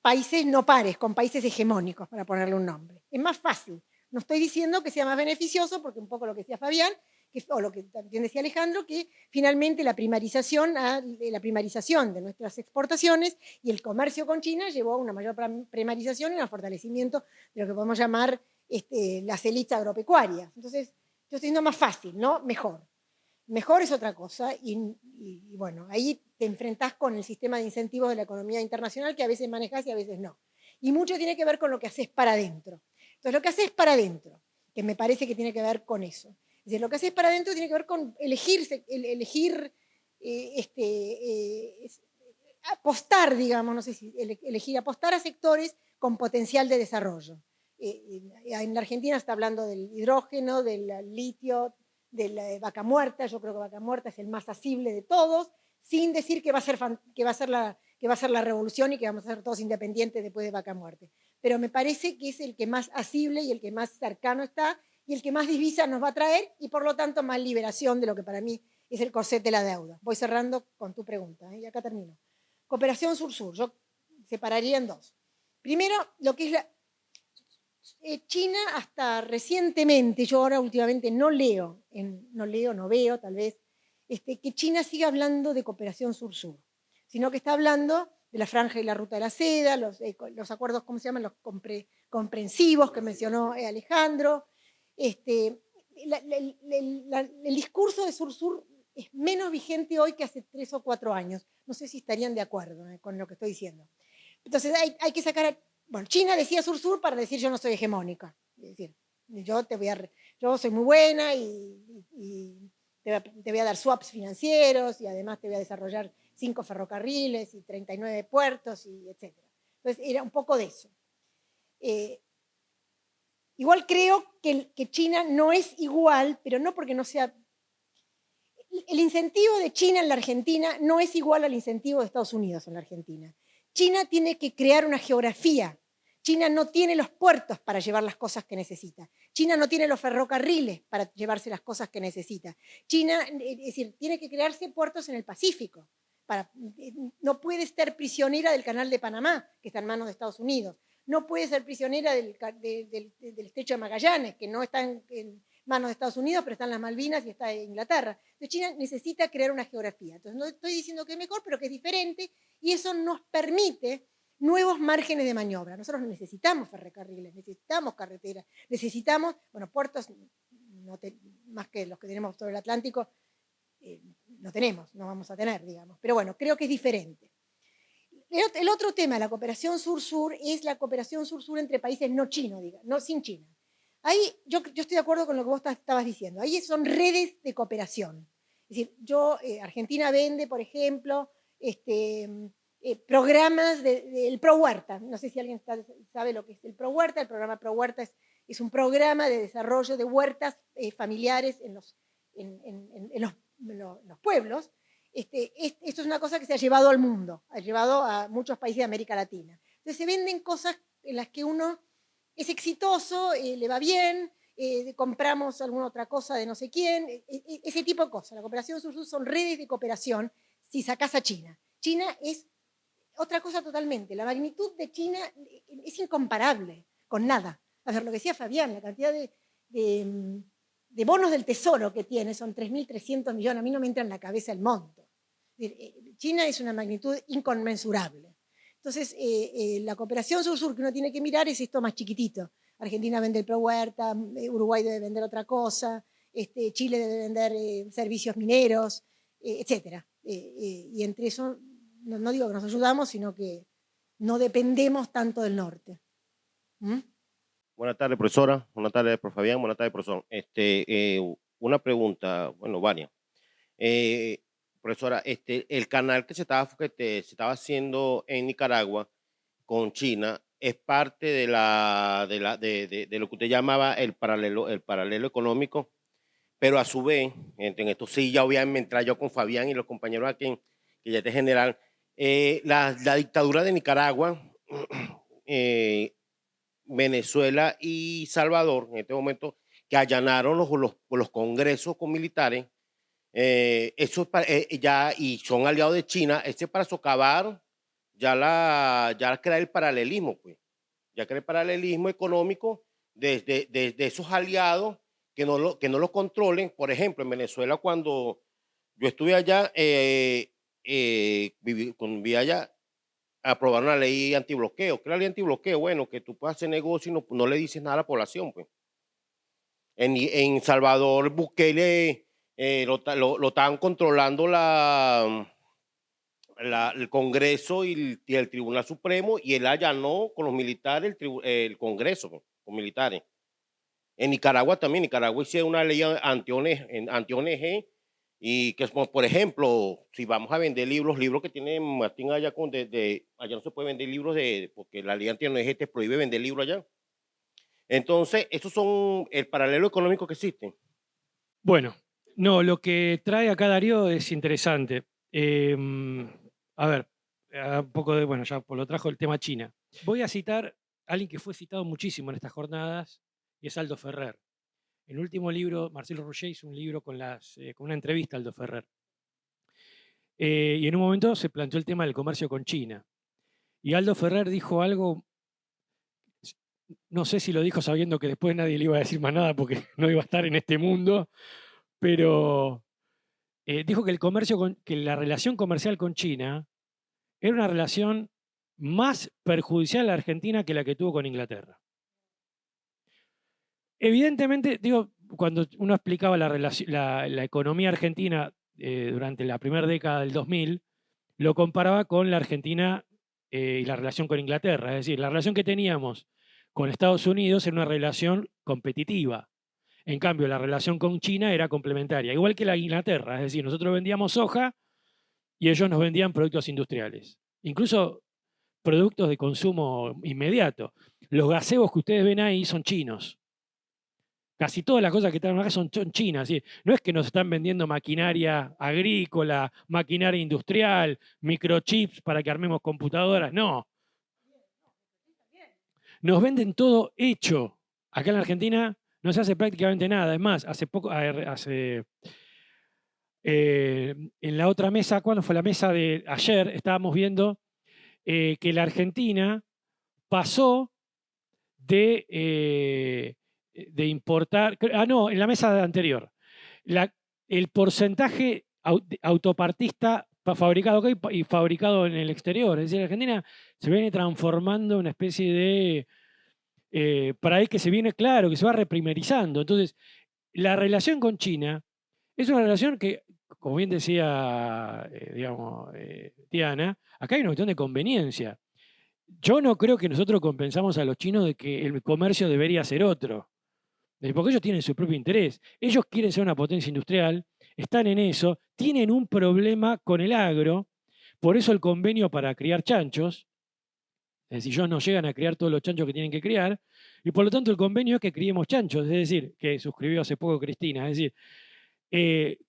Speaker 3: países no pares, con países hegemónicos, para ponerle un nombre. Es más fácil. No estoy diciendo que sea más beneficioso, porque un poco lo que decía Fabián, o lo que también decía Alejandro, que finalmente la primarización de nuestras exportaciones y el comercio con China llevó a una mayor primarización y un fortalecimiento de lo que podemos llamar las élites agropecuarias. Entonces, yo estoy diciendo más fácil, ¿no? Mejor. Mejor es otra cosa y bueno, ahí te enfrentás con el sistema de incentivos de la economía internacional que a veces manejás y a veces no. Y mucho tiene que ver con lo que haces para adentro. Entonces, lo que haces para adentro, que me parece que tiene que ver con eso. Es decir, lo que haces para adentro tiene que ver con elegir apostar, digamos, no sé si elegir apostar a sectores con potencial de desarrollo. En la Argentina está hablando del hidrógeno, del litio, de la Vaca Muerta. Yo creo que Vaca Muerta es el más asible de todos, sin decir que va a ser la revolución y que vamos a ser todos independientes después de Vaca Muerta. Pero me parece que es el que más asible y el que más cercano está y el que más divisas nos va a traer y por lo tanto más liberación de lo que para mí es el corset de la deuda. Voy cerrando con tu pregunta, y acá termino. Cooperación sur-sur, yo separaría en dos. Primero, lo que es China hasta recientemente, yo ahora últimamente no veo tal vez, que China siga hablando de cooperación sur-sur, sino que está hablando de la franja y la ruta de la seda, los acuerdos, ¿cómo se llaman? Los comprensivos que mencionó Alejandro. El discurso de sur-sur es menos vigente hoy que hace 3 o 4 años. No sé si estarían de acuerdo con lo que estoy diciendo. Entonces hay que sacar... Bueno, China decía sur-sur para decir yo no soy hegemónica. Es decir, yo soy muy buena y te voy a dar swaps financieros y además te voy a desarrollar 5 ferrocarriles y 39 puertos, y etc. Entonces era un poco de eso. Igual creo que China no es igual, pero no porque no sea... El incentivo de China en la Argentina no es igual al incentivo de Estados Unidos en la Argentina. China tiene que crear una geografía. China no tiene los puertos para llevar las cosas que necesita. China no tiene los ferrocarriles para llevarse las cosas que necesita. China, es decir, tiene que crearse puertos en el Pacífico. No puede ser prisionera del Canal de Panamá, que está en manos de Estados Unidos. No puede ser prisionera del Estrecho de Magallanes, que no está en manos de Estados Unidos, pero está en las Malvinas y está en Inglaterra. Entonces China necesita crear una geografía. Entonces no estoy diciendo que es mejor, pero que es diferente, y eso nos permite nuevos márgenes de maniobra. Nosotros necesitamos ferrocarriles, necesitamos carreteras, necesitamos, bueno, puertos, más que los que tenemos sobre el Atlántico, no tenemos, no vamos a tener, digamos. Pero bueno, creo que es diferente. El otro tema, la cooperación sur-sur, es la cooperación sur-sur entre países no chinos, no sin China. Ahí yo estoy de acuerdo con lo que vos estabas diciendo. Ahí son redes de cooperación. Es decir, Argentina vende, por ejemplo, programas del Pro Huerta. No sé si alguien sabe lo que es el Pro Huerta. El programa Pro Huerta es un programa de desarrollo de huertas familiares en los pueblos. Esto es una cosa que se ha llevado al mundo, ha llevado a muchos países de América Latina. Entonces se venden cosas en las que uno es exitoso, le va bien, compramos alguna otra cosa de no sé quién, ese tipo de cosas. La cooperación sur-sur son redes de cooperación si sacás a China. China es otra cosa totalmente. La magnitud de China es incomparable con nada. A ver, lo que decía Fabián, la cantidad de bonos del tesoro que tiene son 3.300 millones. A mí no me entra en la cabeza el monto. China es una magnitud inconmensurable. Entonces, la cooperación sur-sur que uno tiene que mirar es esto más chiquitito. Argentina vende el Pro Huerta, Uruguay debe vender otra cosa, Chile debe vender servicios mineros, etc. Y entre eso, no digo que nos ayudamos, sino que no dependemos tanto del norte. ¿Mm?
Speaker 6: Buenas tardes, profesora. Buenas tardes, profe Fabián. Buenas tardes, profesor. Una pregunta, bueno, varias. Profesora, el canal que se estaba haciendo en Nicaragua con China es parte de lo que usted llamaba el paralelo económico, pero a su vez, en esto sí ya voy a entrar yo con Fabián y los compañeros aquí, que ya es general, la dictadura de Nicaragua, Venezuela y Salvador, en este momento, que allanaron los congresos con militares, eso es para, ya, y son aliados de China, para socavar ya crear el paralelismo, pues, ya crear el paralelismo económico de esos aliados que no lo controlen. Por ejemplo, en Venezuela, cuando yo estuve allá, viví allá, aprobaron la ley antibloqueo. ¿Qué es la ley antibloqueo? Bueno, que tú puedas hacer negocio y no le dices nada a la población, pues. En Salvador, Bukele lo estaban controlando el Congreso y el Tribunal Supremo, y él allanó con los militares el Congreso, pues, con militares. En Nicaragua también, Nicaragua hicieron una ley anti-ONG, y que, por ejemplo, si vamos a vender libros que tiene Martín allá, allá no se puede vender libros porque la ley anti-ONG te prohíbe vender libros allá. Entonces, esos son el paralelo económico que existe.
Speaker 2: Bueno, no, lo que trae acá Darío es interesante. A ver, un poco de, bueno, ya lo trajo el tema China. Voy a citar a alguien que fue citado muchísimo en estas jornadas, y es Aldo Ferrer. El último libro, Marcelo Roger hizo un libro con una entrevista a Aldo Ferrer. Y en un momento se planteó el tema del comercio con China. Y Aldo Ferrer dijo algo, no sé si lo dijo sabiendo que después nadie le iba a decir más nada porque no iba a estar en este mundo, pero dijo que la relación comercial con China era una relación más perjudicial a la Argentina que la que tuvo con Inglaterra. Evidentemente, digo, cuando uno explicaba la economía argentina durante la primera década del 2000, lo comparaba con la Argentina y la relación con Inglaterra. Es decir, la relación que teníamos con Estados Unidos era una relación competitiva. En cambio, la relación con China era complementaria, igual que la Inglaterra. Es decir, nosotros vendíamos soja y ellos nos vendían productos industriales. Incluso productos de consumo inmediato. Los gazebos que ustedes ven ahí son chinos. Casi todas las cosas que están acá son chinas. ¿Sí? No es que nos están vendiendo maquinaria agrícola, maquinaria industrial, microchips para que armemos computadoras. No. Nos venden todo hecho. Acá en la Argentina no se hace prácticamente nada. Es más, hace poco, en la otra mesa, ¿cuándo fue la mesa de ayer? Estábamos viendo que la Argentina pasó de importar, no, en la mesa anterior, el porcentaje autopartista fabricado acá y fabricado en el exterior. Es decir, la Argentina se viene transformando en una especie de país que se viene, claro, que se va reprimerizando. Entonces, la relación con China es una relación que, como bien decía, Diana, acá hay una cuestión de conveniencia. Yo no creo que nosotros compensamos a los chinos de que el comercio debería ser otro. Porque ellos tienen su propio interés. Ellos quieren ser una potencia industrial, están en eso, tienen un problema con el agro, por eso el convenio para criar chanchos, es decir, ellos no llegan a criar todos los chanchos que tienen que criar, y por lo tanto el convenio es que criemos chanchos, es decir, que suscribió hace poco Cristina, es decir,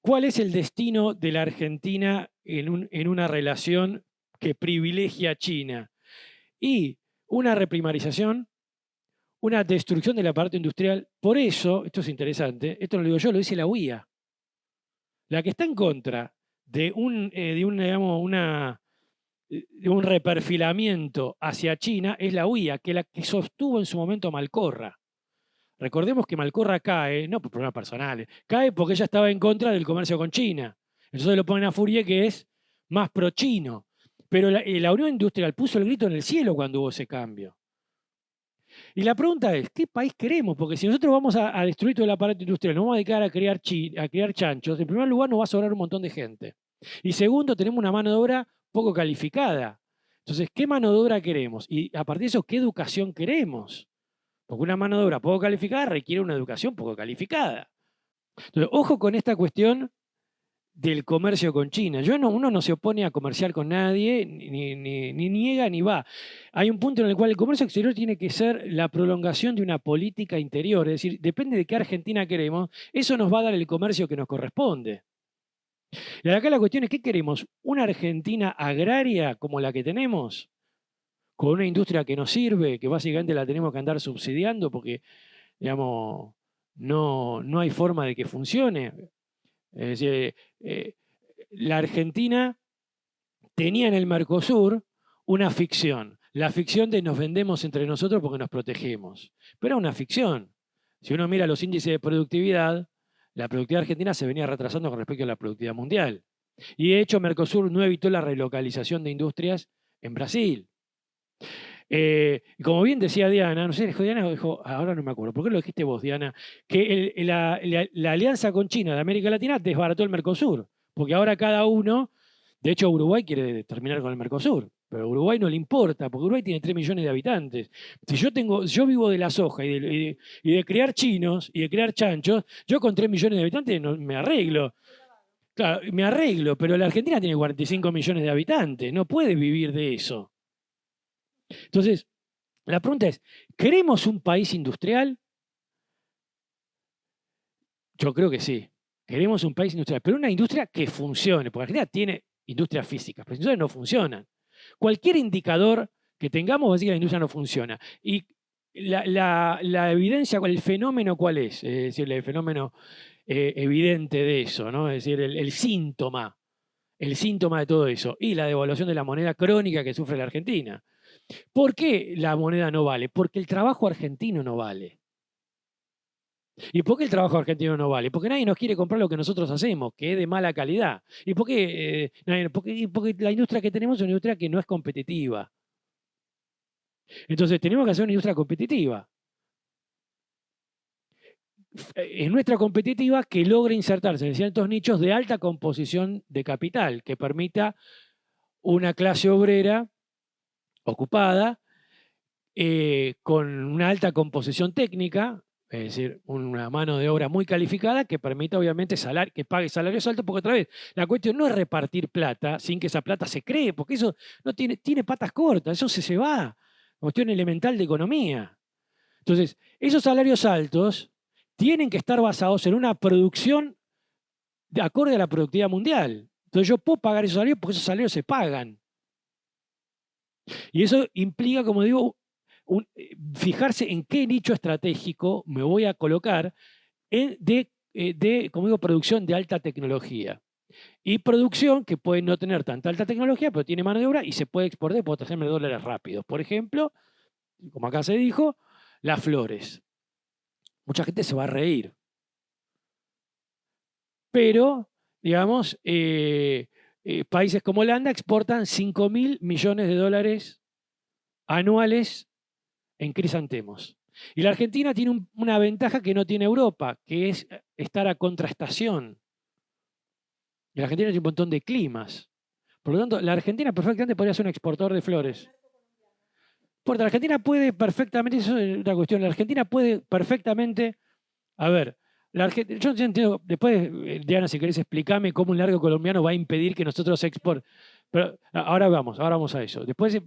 Speaker 2: ¿cuál es el destino de la Argentina en una relación que privilegia a China? Y una reprimarización, una destrucción del aparato industrial. Por eso, esto es interesante, esto no lo digo yo, lo dice la UIA. La que está en contra de una de un reperfilamiento hacia China es la UIA, que la que sostuvo en su momento Malcorra. Recordemos que Malcorra cae, no por problemas personales, cae porque ella estaba en contra del comercio con China. Entonces lo ponen a Fourier, que es más pro-chino. Pero la Unión Industrial puso el grito en el cielo cuando hubo ese cambio. Y la pregunta es, ¿qué país queremos? Porque si nosotros vamos a destruir todo el aparato industrial, nos vamos a dedicar a criar chanchos, en primer lugar nos va a sobrar un montón de gente. Y segundo, tenemos una mano de obra poco calificada. Entonces, ¿qué mano de obra queremos? Y a partir de eso, ¿qué educación queremos? Porque una mano de obra poco calificada requiere una educación poco calificada. Entonces, ojo con esta cuestión del comercio con China. Uno no se opone a comerciar con nadie, ni niega ni va. Hay un punto en el cual el comercio exterior tiene que ser la prolongación de una política interior. Es decir, depende de qué Argentina queremos, eso nos va a dar el comercio que nos corresponde. Y acá la cuestión es, ¿qué queremos? ¿Una Argentina agraria como la que tenemos? Con una industria que nos sirve, que básicamente la tenemos que andar subsidiando porque, digamos, no hay forma de que funcione. Es decir, la Argentina tenía en el Mercosur una ficción, la ficción de nos vendemos entre nosotros porque nos protegemos. Pero era una ficción. Si uno mira los índices de productividad, la productividad argentina se venía retrasando con respecto a la productividad mundial. Y de hecho, Mercosur no evitó la relocalización de industrias en Brasil. Y como bien decía Diana, no sé, dijo Diana o dijo, ahora no me acuerdo, ¿por qué lo dijiste vos, Diana? Que la alianza con China de América Latina desbarató el Mercosur, porque ahora cada uno, de hecho Uruguay quiere terminar con el Mercosur, pero a Uruguay no le importa, porque Uruguay tiene 3 millones de habitantes. Si yo vivo de la soja y de criar chinos y de criar chanchos, yo con 3 millones de habitantes no, me arreglo. Claro, me arreglo, pero la Argentina tiene 45 millones de habitantes, no puede vivir de eso. Entonces, la pregunta es, ¿queremos un país industrial? Yo creo que sí. Queremos un país industrial, pero una industria que funcione, porque Argentina tiene industrias físicas, pero las industrias no funcionan. Cualquier indicador que tengamos va a decir que la industria no funciona. Y la evidencia, el fenómeno, ¿cuál es? Es decir, el fenómeno evidente de eso, ¿no? Es decir, el síntoma de todo eso. Y la devaluación de la moneda crónica que sufre la Argentina. ¿Por qué la moneda no vale? Porque el trabajo argentino no vale. ¿Y por qué el trabajo argentino no vale? Porque nadie nos quiere comprar lo que nosotros hacemos, que es de mala calidad. ¿Y por qué? Porque la industria que tenemos es una industria que no es competitiva. Entonces tenemos que hacer una industria competitiva. Es nuestra competitiva que logre insertarse en ciertos nichos de alta composición de capital, que permita una clase obrera ocupada, con una alta composición técnica, es decir, una mano de obra muy calificada que permita obviamente que pague salarios altos, porque otra vez, la cuestión no es repartir plata sin que esa plata se cree, porque eso no tiene patas cortas, eso se va, cuestión elemental de economía. Entonces, esos salarios altos tienen que estar basados en una producción de acorde a la productividad mundial. Entonces yo puedo pagar esos salarios porque esos salarios se pagan. Y eso implica, como digo, fijarse en qué nicho estratégico me voy a colocar como digo, producción de alta tecnología. Y producción que puede no tener tanta alta tecnología, pero tiene mano de obra y se puede exportar, puede traerme dólares rápidos. Por ejemplo, como acá se dijo, las flores. Mucha gente se va a reír. Pero, digamos, países como Holanda exportan 5.000 millones de dólares anuales en crisantemos. Y la Argentina tiene una ventaja que no tiene Europa, que es estar a contraestación. Y la Argentina tiene un montón de climas. Por lo tanto, la Argentina perfectamente podría ser un exportador de flores. Porque la Argentina puede perfectamente, eso es una cuestión, la Argentina puede perfectamente, a ver, yo entiendo, después, Diana, si querés explicarme cómo un largo colombiano va a impedir que nosotros exportemos. Pero ahora vamos a eso. Después,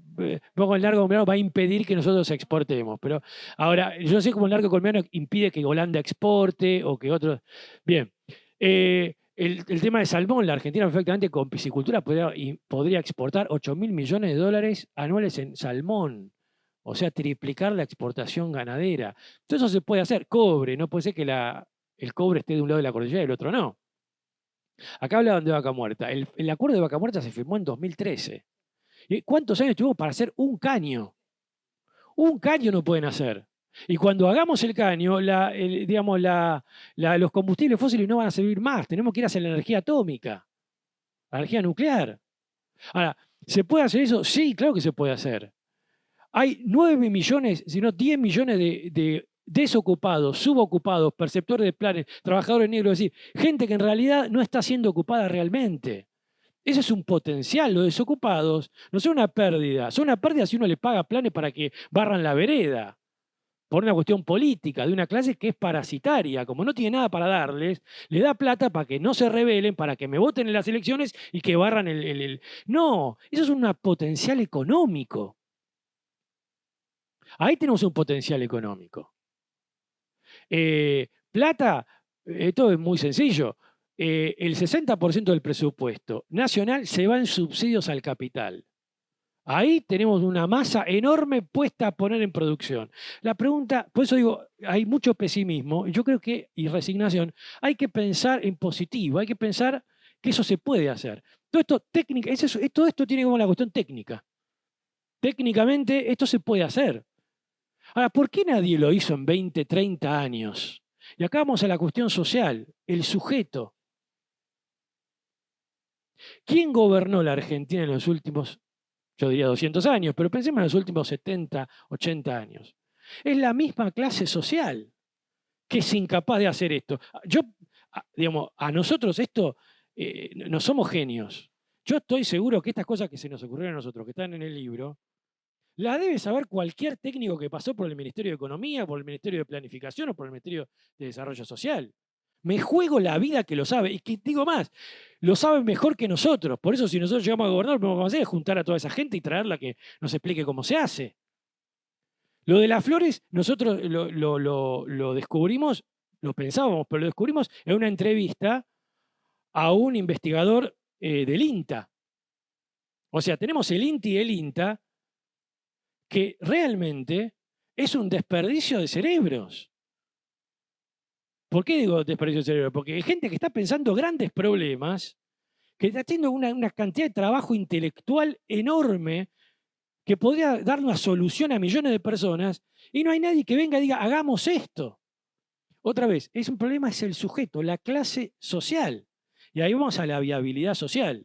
Speaker 2: luego el largo colombiano va a impedir que nosotros exportemos. Pero ahora, yo no sé cómo el largo colombiano impide que Holanda exporte o que otros. Bien. El tema de salmón, la Argentina perfectamente con piscicultura podría exportar 8.000 millones de dólares anuales en salmón. O sea, triplicar la exportación ganadera. Todo eso se puede hacer. Cobre, no puede ser que el cobre esté de un lado de la cordillera y del otro no. Acá hablaban de Vaca Muerta. El acuerdo de Vaca Muerta se firmó en 2013. ¿Cuántos años tuvimos para hacer un caño? Un caño no pueden hacer. Y cuando hagamos el caño, los combustibles fósiles no van a servir más. Tenemos que ir hacia la energía atómica, la energía nuclear. Ahora, ¿se puede hacer eso? Sí, claro que se puede hacer. Hay 9 millones, si no 10 millones de desocupados, subocupados, perceptores de planes, trabajadores negros, es decir, gente que en realidad no está siendo ocupada realmente. Ese es un potencial. Los desocupados no son una pérdida. Son una pérdida si uno le paga planes para que barran la vereda, por una cuestión política, de una clase que es parasitaria. Como no tiene nada para darles, le da plata para que no se rebelen, para que me voten en las elecciones y que barran No, eso es un potencial económico. Ahí tenemos un potencial económico. Plata, esto es muy sencillo. El 60% del presupuesto nacional se va en subsidios al capital. Ahí tenemos una masa enorme puesta a poner en producción. La pregunta, por eso digo, hay mucho pesimismo, yo creo que, y resignación, hay que pensar en positivo, hay que pensar que eso se puede hacer. Todo esto, todo esto tiene como la cuestión técnica. Técnicamente esto se puede hacer. Ahora, ¿por qué nadie lo hizo en 20, 30 años? Y acá vamos a la cuestión social, el sujeto. ¿Quién gobernó la Argentina en los últimos, yo diría 200 años, pero pensemos en los últimos 70, 80 años? Es la misma clase social que es incapaz de hacer esto. A nosotros esto, no somos genios. Yo estoy seguro que estas cosas que se nos ocurrieron a nosotros, que están en el libro, la debe saber cualquier técnico que pasó por el Ministerio de Economía, por el Ministerio de Planificación o por el Ministerio de Desarrollo Social. Me juego la vida que lo sabe. Y que digo más, lo saben mejor que nosotros. Por eso si nosotros llegamos a gobernar, lo que vamos a hacer es juntar a toda esa gente y traerla que nos explique cómo se hace. Lo de las flores, nosotros lo descubrimos, lo pensábamos, pero lo descubrimos en una entrevista a un investigador del INTA. O sea, tenemos el INTA y el INTA, que realmente es un desperdicio de cerebros. ¿Por qué digo desperdicio de cerebros? Porque hay gente que está pensando grandes problemas, que está haciendo una cantidad de trabajo intelectual enorme, que podría dar una solución a millones de personas, y no hay nadie que venga y diga, hagamos esto. Otra vez, un problema es el sujeto, la clase social. Y ahí vamos a la viabilidad social.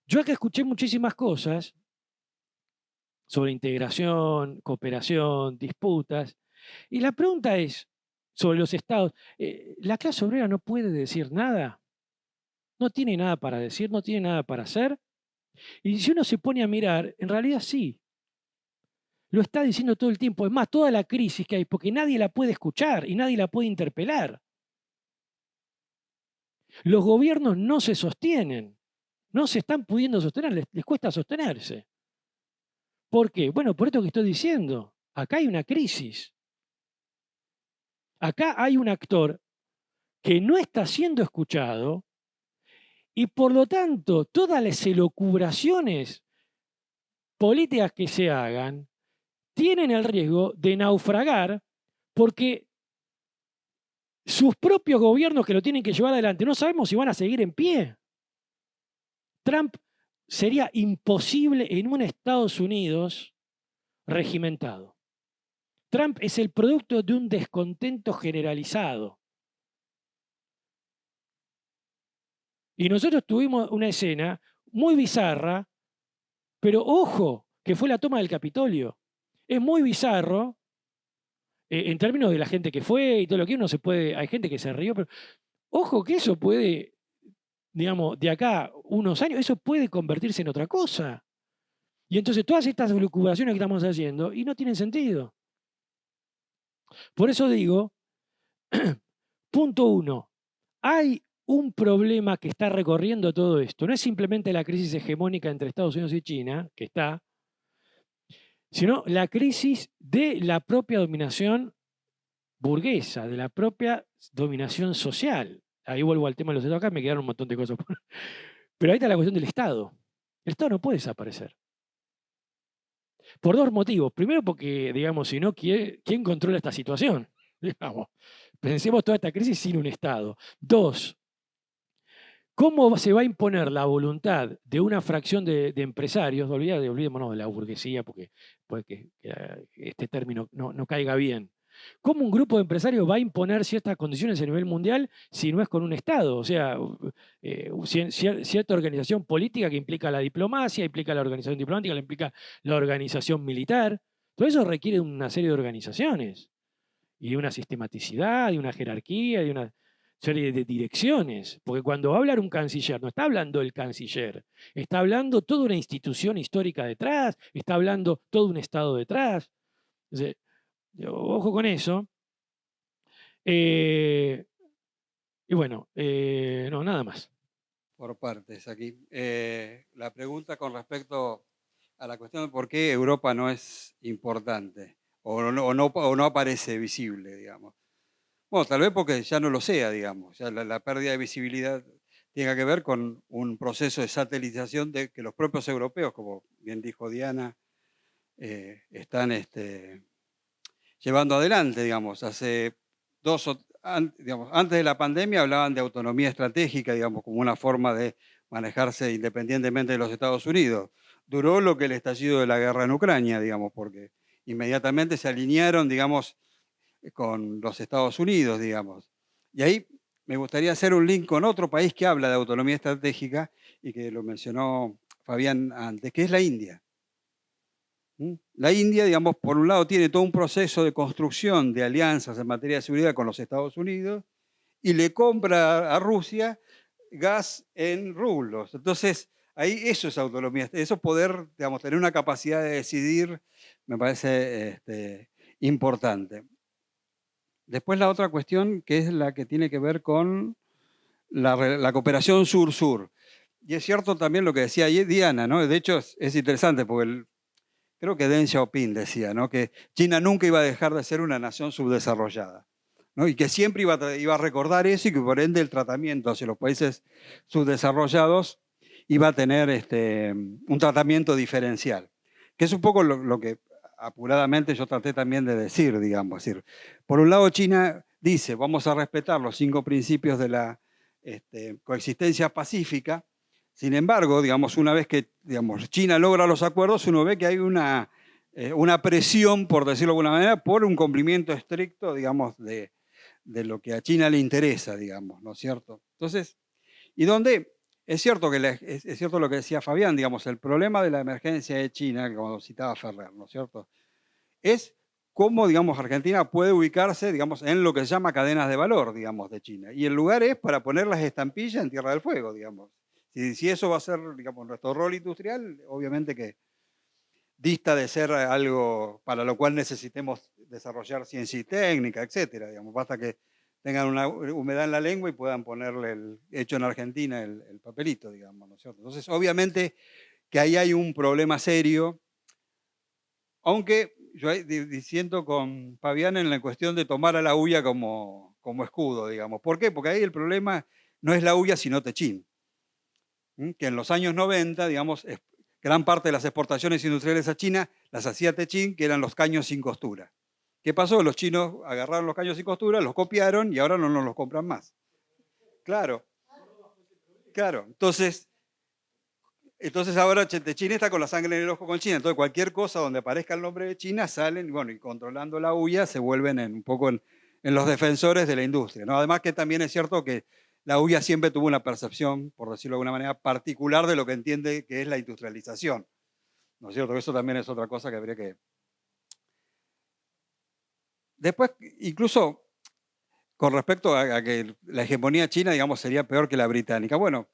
Speaker 2: Yo acá escuché muchísimas cosas sobre integración, cooperación, disputas. Y la pregunta es, sobre los estados, ¿la clase obrera no puede decir nada? ¿No tiene nada para decir? ¿No tiene nada para hacer? Y si uno se pone a mirar, en realidad sí. Lo está diciendo todo el tiempo. Es más, toda la crisis que hay, porque nadie la puede escuchar y nadie la puede interpelar. Los gobiernos no se sostienen, no se están pudiendo sostener, les cuesta sostenerse. ¿Por qué? Bueno, por esto que estoy diciendo. Acá hay una crisis. Acá hay un actor que no está siendo escuchado y por lo tanto todas las elucubraciones políticas que se hagan tienen el riesgo de naufragar porque sus propios gobiernos que lo tienen que llevar adelante no sabemos si van a seguir en pie. Trump sería imposible en un Estados Unidos regimentado. Trump es el producto de un descontento generalizado. Y nosotros tuvimos una escena muy bizarra, pero ojo, que fue la toma del Capitolio. Es muy bizarro, en términos de la gente que fue y todo lo que uno se puede, hay gente que se rió, pero ojo que eso puede, digamos, de acá unos años, eso puede convertirse en otra cosa. Y entonces todas estas elucubraciones que estamos haciendo, y no tienen sentido. Por eso digo, punto 1, hay un problema que está recorriendo todo esto. No es simplemente la crisis hegemónica entre Estados Unidos y China, que está, sino la crisis de la propia dominación burguesa, de la propia dominación social. Ahí vuelvo al tema de los estados, acá me quedaron un montón de cosas. Pero ahí está la cuestión del Estado. El Estado no puede desaparecer. Por 2 motivos. Primero porque, digamos, si no, ¿quién controla esta situación? Digamos, pensemos toda esta crisis sin un Estado. 2, ¿Cómo se va a imponer la voluntad de una fracción de empresarios? Olvidémonos de la burguesía, porque puede que este término no caiga bien. ¿Cómo un grupo de empresarios va a imponer ciertas condiciones a nivel mundial si no es con un Estado? O sea, cierta organización política que implica la diplomacia, implica la organización diplomática, implica la organización militar. Todo eso requiere una serie de organizaciones y de una sistematicidad, de una jerarquía, de una serie de direcciones. Porque cuando va a hablar un canciller, no está hablando el canciller, está hablando toda una institución histórica detrás, está hablando todo un Estado detrás. Entonces, ojo con eso. Y bueno, no, nada más.
Speaker 4: Por partes aquí. La pregunta con respecto a la cuestión de por qué Europa no es importante o no aparece visible, digamos. Bueno, tal vez porque ya no lo sea, digamos. Ya la pérdida de visibilidad tenga que ver con un proceso de satelización de que los propios europeos, como bien dijo Diana, están llevando adelante, digamos. Hace digamos, antes de la pandemia hablaban de autonomía estratégica, digamos, como una forma de manejarse independientemente de los Estados Unidos. Duró lo que el estallido de la guerra en Ucrania, digamos, porque inmediatamente se alinearon, digamos, con los Estados Unidos, digamos. Y ahí me gustaría hacer un link con otro país que habla de autonomía estratégica y que lo mencionó Fabián antes, que es la India. La India, digamos, por un lado tiene todo un proceso de construcción de alianzas en materia de seguridad con los Estados Unidos y le compra a Rusia gas en rublos. Entonces, ahí eso es autonomía, eso poder, digamos, tener una capacidad de decidir me parece importante. Después la otra cuestión que es la que tiene que ver con la cooperación sur-sur. Y es cierto también lo que decía Diana, ¿no? De hecho es interesante porque creo que Deng Xiaoping decía, ¿no? Que China nunca iba a dejar de ser una nación subdesarrollada, ¿no? Y que siempre iba a recordar eso y que por ende el tratamiento hacia los países subdesarrollados iba a tener un tratamiento diferencial, que es un poco lo que apuradamente yo traté también de decir, digamos. Es decir, por un lado China dice, vamos a respetar los 5 principios de la coexistencia pacífica. Sin embargo, digamos, una vez que digamos, China logra los acuerdos, uno ve que hay una presión, por decirlo de alguna manera, por un cumplimiento estricto, digamos, de lo que a China le interesa, digamos, ¿no es cierto? Entonces, y donde es cierto es cierto lo que decía Fabián, digamos, el problema de la emergencia de China, como citaba Ferrer, ¿no es cierto? Es cómo, digamos, Argentina puede ubicarse, digamos, en lo que se llama cadenas de valor, digamos, de China. Y el lugar es para poner las estampillas en Tierra del Fuego, digamos. Si eso va a ser, digamos, nuestro rol industrial, obviamente que dista de ser algo para lo cual necesitemos desarrollar ciencia y técnica, etcétera, digamos. Basta que tengan una humedad en la lengua y puedan ponerle hecho en Argentina el papelito, digamos, ¿no es cierto? Entonces, obviamente que ahí hay un problema serio, aunque yo diciendo con Fabián en la cuestión de tomar a la huya como escudo, digamos. ¿Por qué? Porque ahí el problema no es la huya, sino Techín. Que en los años 90, digamos, gran parte de las exportaciones industriales a China las hacía Techín, que eran los caños sin costura. ¿Qué pasó? Los chinos agarraron los caños sin costura, los copiaron y ahora no nos los compran más. Claro. Claro. Entonces ahora Techín está con la sangre en el ojo con China. Entonces cualquier cosa donde aparezca el nombre de China salen, y bueno, y controlando la huya se vuelven un poco en los defensores de la industria, ¿no? Además que también es cierto que la UIA siempre tuvo una percepción, por decirlo de alguna manera, particular de lo que entiende que es la industrialización. ¿No es cierto? Eso también es otra cosa que habría que... Después, incluso con respecto a que la hegemonía china, digamos, sería peor que la británica. Bueno,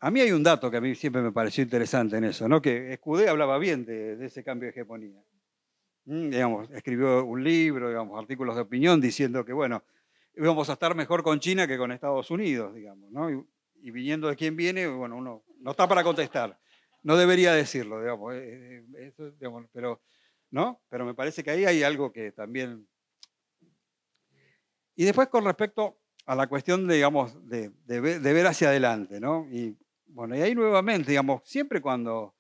Speaker 4: a mí hay un dato que a mí siempre me pareció interesante en eso, ¿no? Que Escudé hablaba bien de ese cambio de hegemonía. Digamos, escribió un libro, digamos, artículos de opinión diciendo que, bueno, íbamos a estar mejor con China que con Estados Unidos, digamos, ¿no? Y viniendo de quien viene, bueno, uno no está para contestar. No debería decirlo, digamos, digamos, pero, ¿no? Pero me parece que ahí hay algo que también... Y después con respecto a la cuestión, digamos, de ver hacia adelante, ¿no? Y bueno, y ahí nuevamente, digamos, siempre cuando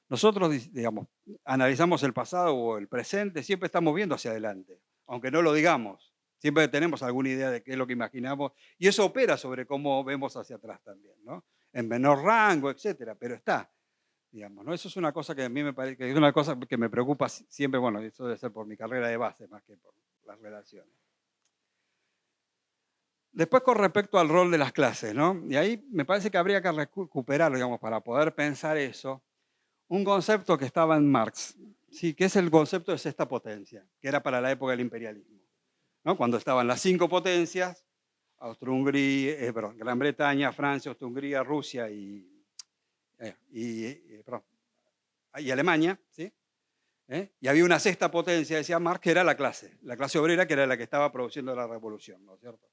Speaker 4: nosotros, digamos, analizamos el pasado o el presente, siempre estamos viendo hacia adelante, aunque no lo digamos. Siempre tenemos alguna idea de qué es lo que imaginamos y eso opera sobre cómo vemos hacia atrás también, ¿no? En menor rango, etcétera, pero está, digamos, ¿no? Eso es una cosa que a mí me parece que es una cosa que me preocupa siempre, bueno, eso debe ser por mi carrera de base más que por las relaciones. Después con respecto al rol de las clases, ¿no? Y ahí me parece que habría que recuperar, digamos, para poder pensar eso, un concepto que estaba en Marx, ¿sí? Que es el concepto de sexta potencia, que era para la época del imperialismo, ¿no? Cuando estaban las 5 potencias, Gran Bretaña, Francia, Austria-Hungría, Rusia y Alemania, ¿sí? Y había una sexta potencia, decía Marx, que era la clase obrera, que era la que estaba produciendo la revolución, ¿no es cierto?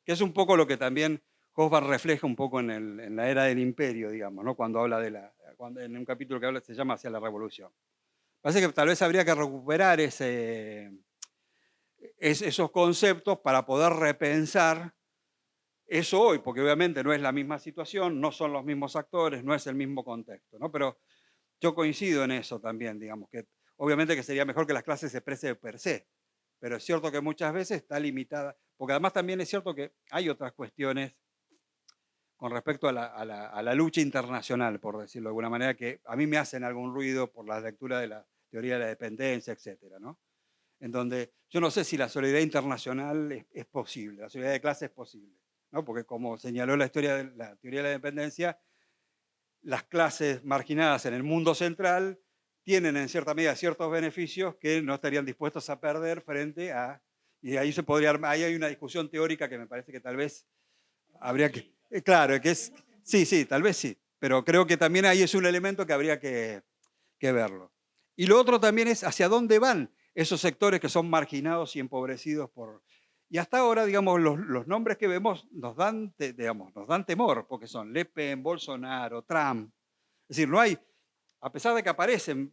Speaker 4: Que es un poco lo que también Hobsbawm refleja un poco en la era del imperio, digamos, ¿no? Cuando habla en un capítulo que se llama Hacia la revolución. Parece que tal vez habría que recuperar esos conceptos para poder repensar eso hoy, porque obviamente no es la misma situación, no son los mismos actores, no es el mismo contexto, ¿no? Pero yo coincido en eso también, digamos, que obviamente que sería mejor que las clases se expresen per se, pero es cierto que muchas veces está limitada, porque además también es cierto que hay otras cuestiones con respecto a la lucha internacional, por decirlo de alguna manera, que a mí me hacen algún ruido por la lectura de la teoría de la dependencia, etcétera, ¿no? En donde yo no sé si la solidaridad internacional es posible, la solidaridad de clase es posible, ¿no? Porque como señaló la teoría de la dependencia, las clases marginadas en el mundo central tienen en cierta medida ciertos beneficios que no estarían dispuestos a perder frente a... Y ahí ahí hay una discusión teórica que me parece que tal vez habría que... Claro, que es... Sí, tal vez sí, pero creo que también ahí es un elemento que habría que verlo. Y lo otro también es hacia dónde van esos sectores que son marginados y empobrecidos por... Y hasta ahora, digamos, los nombres que vemos nos dan temor, porque son Le Pen, Bolsonaro, Trump. Es decir, no hay, a pesar de que aparecen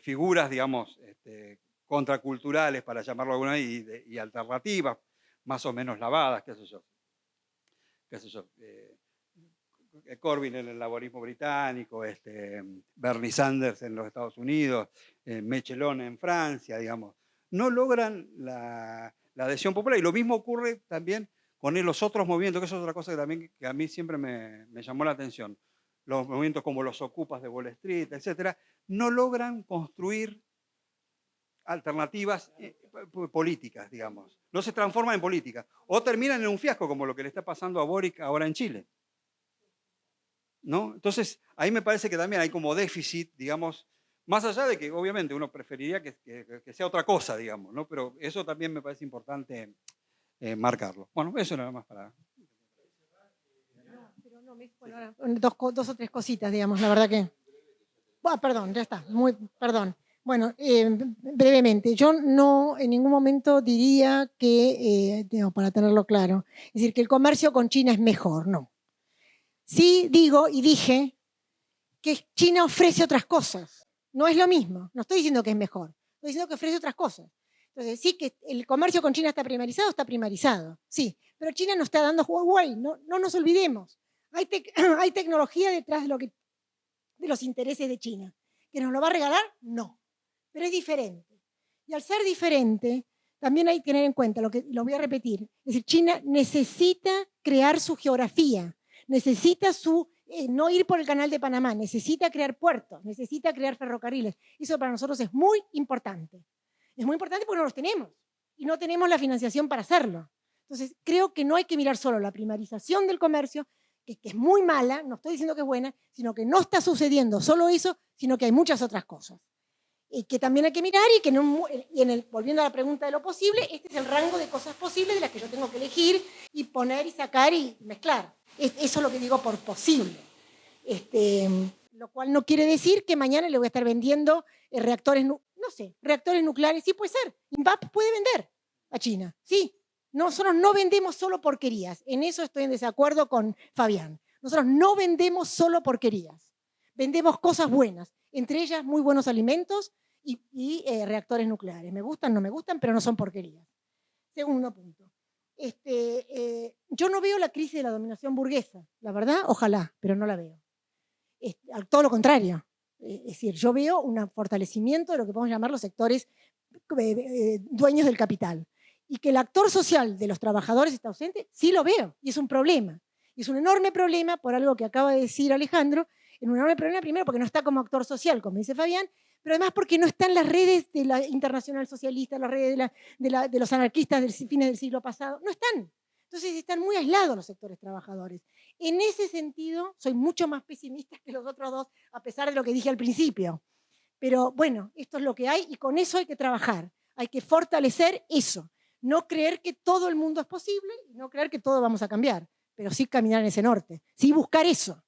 Speaker 4: figuras, digamos, contraculturales, para llamarlo de alguna manera, y alternativas, más o menos lavadas, qué sé yo. Corbyn en el laborismo británico, Bernie Sanders en los Estados Unidos, Mélenchon en Francia, digamos, no logran la adhesión popular. Y lo mismo ocurre también con los otros movimientos, que eso es otra cosa que a mí siempre me llamó la atención. Los movimientos como los Ocupas de Wall Street, etcétera, no logran construir alternativas políticas, digamos. No se transforman en política. O terminan en un fiasco, como lo que le está pasando a Boric ahora en Chile, ¿no? Entonces, ahí me parece que también hay como déficit, digamos, más allá de que obviamente uno preferiría que sea otra cosa, digamos, ¿no? Pero eso también me parece importante marcarlo. Bueno, eso nada más para...
Speaker 3: Dos o tres cositas, digamos, la verdad que... perdón, ya está, perdón. Bueno, brevemente, yo no en ningún momento diría que, para tenerlo claro, es decir, que el comercio con China es mejor, no. Sí digo y dije que China ofrece otras cosas. No es lo mismo. No estoy diciendo que es mejor. Estoy diciendo que ofrece otras cosas. Entonces, sí que el comercio con China está primarizado. Sí, pero China nos está dando Huawei. No nos olvidemos. Hay tecnología detrás de los intereses de China. ¿Que nos lo va a regalar? No. Pero es diferente. Y al ser diferente, también hay que tener en cuenta, lo voy a repetir, es decir, China necesita crear su geografía, necesita no ir por el canal de Panamá, necesita crear puertos, necesita crear ferrocarriles. Eso para nosotros es muy importante. Es muy importante porque no los tenemos y no tenemos la financiación para hacerlo. Entonces, creo que no hay que mirar solo la primarización del comercio, que es muy mala, no estoy diciendo que es buena, sino que no está sucediendo solo eso, sino que hay muchas otras cosas. Y que también hay que mirar y que volviendo a la pregunta de lo posible, este es el rango de cosas posibles de las que yo tengo que elegir y poner y sacar y mezclar. Eso es lo que digo por posible. Lo cual no quiere decir que mañana le voy a estar vendiendo reactores nucleares. Sí, puede ser. INVAP puede vender a China, sí. Nosotros no vendemos solo porquerías. En eso estoy en desacuerdo con Fabián. Nosotros no vendemos solo porquerías. Vendemos cosas buenas, entre ellas muy buenos alimentos y reactores nucleares. Me gustan, no me gustan, pero no son porquerías. Segundo punto. Yo no veo la crisis de la dominación burguesa, la verdad, ojalá, pero no la veo. Todo lo contrario. Es decir, yo veo un fortalecimiento de lo que podemos llamar los sectores dueños del capital. Y que el actor social de los trabajadores está ausente, sí lo veo, y es un problema. Y es un enorme problema por algo que acaba de decir Alejandro, en un enorme problema primero porque no está como actor social, como dice Fabián, pero además porque no están las redes de la Internacional Socialista, las redes de los anarquistas del fines del siglo pasado, no están. Entonces están muy aislados los sectores trabajadores. En ese sentido, soy mucho más pesimista que los otros dos, a pesar de lo que dije al principio. Pero bueno, esto es lo que hay y con eso hay que trabajar. Hay que fortalecer eso. No creer que todo el mundo es posible y no creer que todo vamos a cambiar, pero sí caminar en ese norte, sí buscar eso.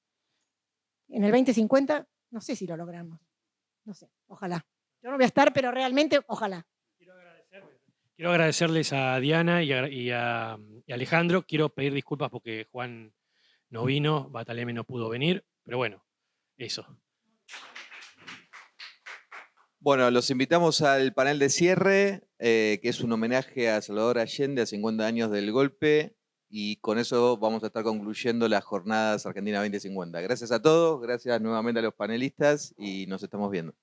Speaker 3: En el 2050, no sé si lo logramos. No sé, ojalá. Yo no voy a estar, pero realmente, ojalá.
Speaker 2: Quiero agradecerles a Diana y a Alejandro. Quiero pedir disculpas porque Juan no vino, Bataleme no pudo venir, pero bueno, eso.
Speaker 1: Bueno, los invitamos al panel de cierre, que es un homenaje a Salvador Allende a 50 años del golpe, y con eso vamos a estar concluyendo las jornadas Argentina 2050. Gracias a todos, gracias nuevamente a los panelistas y nos estamos viendo.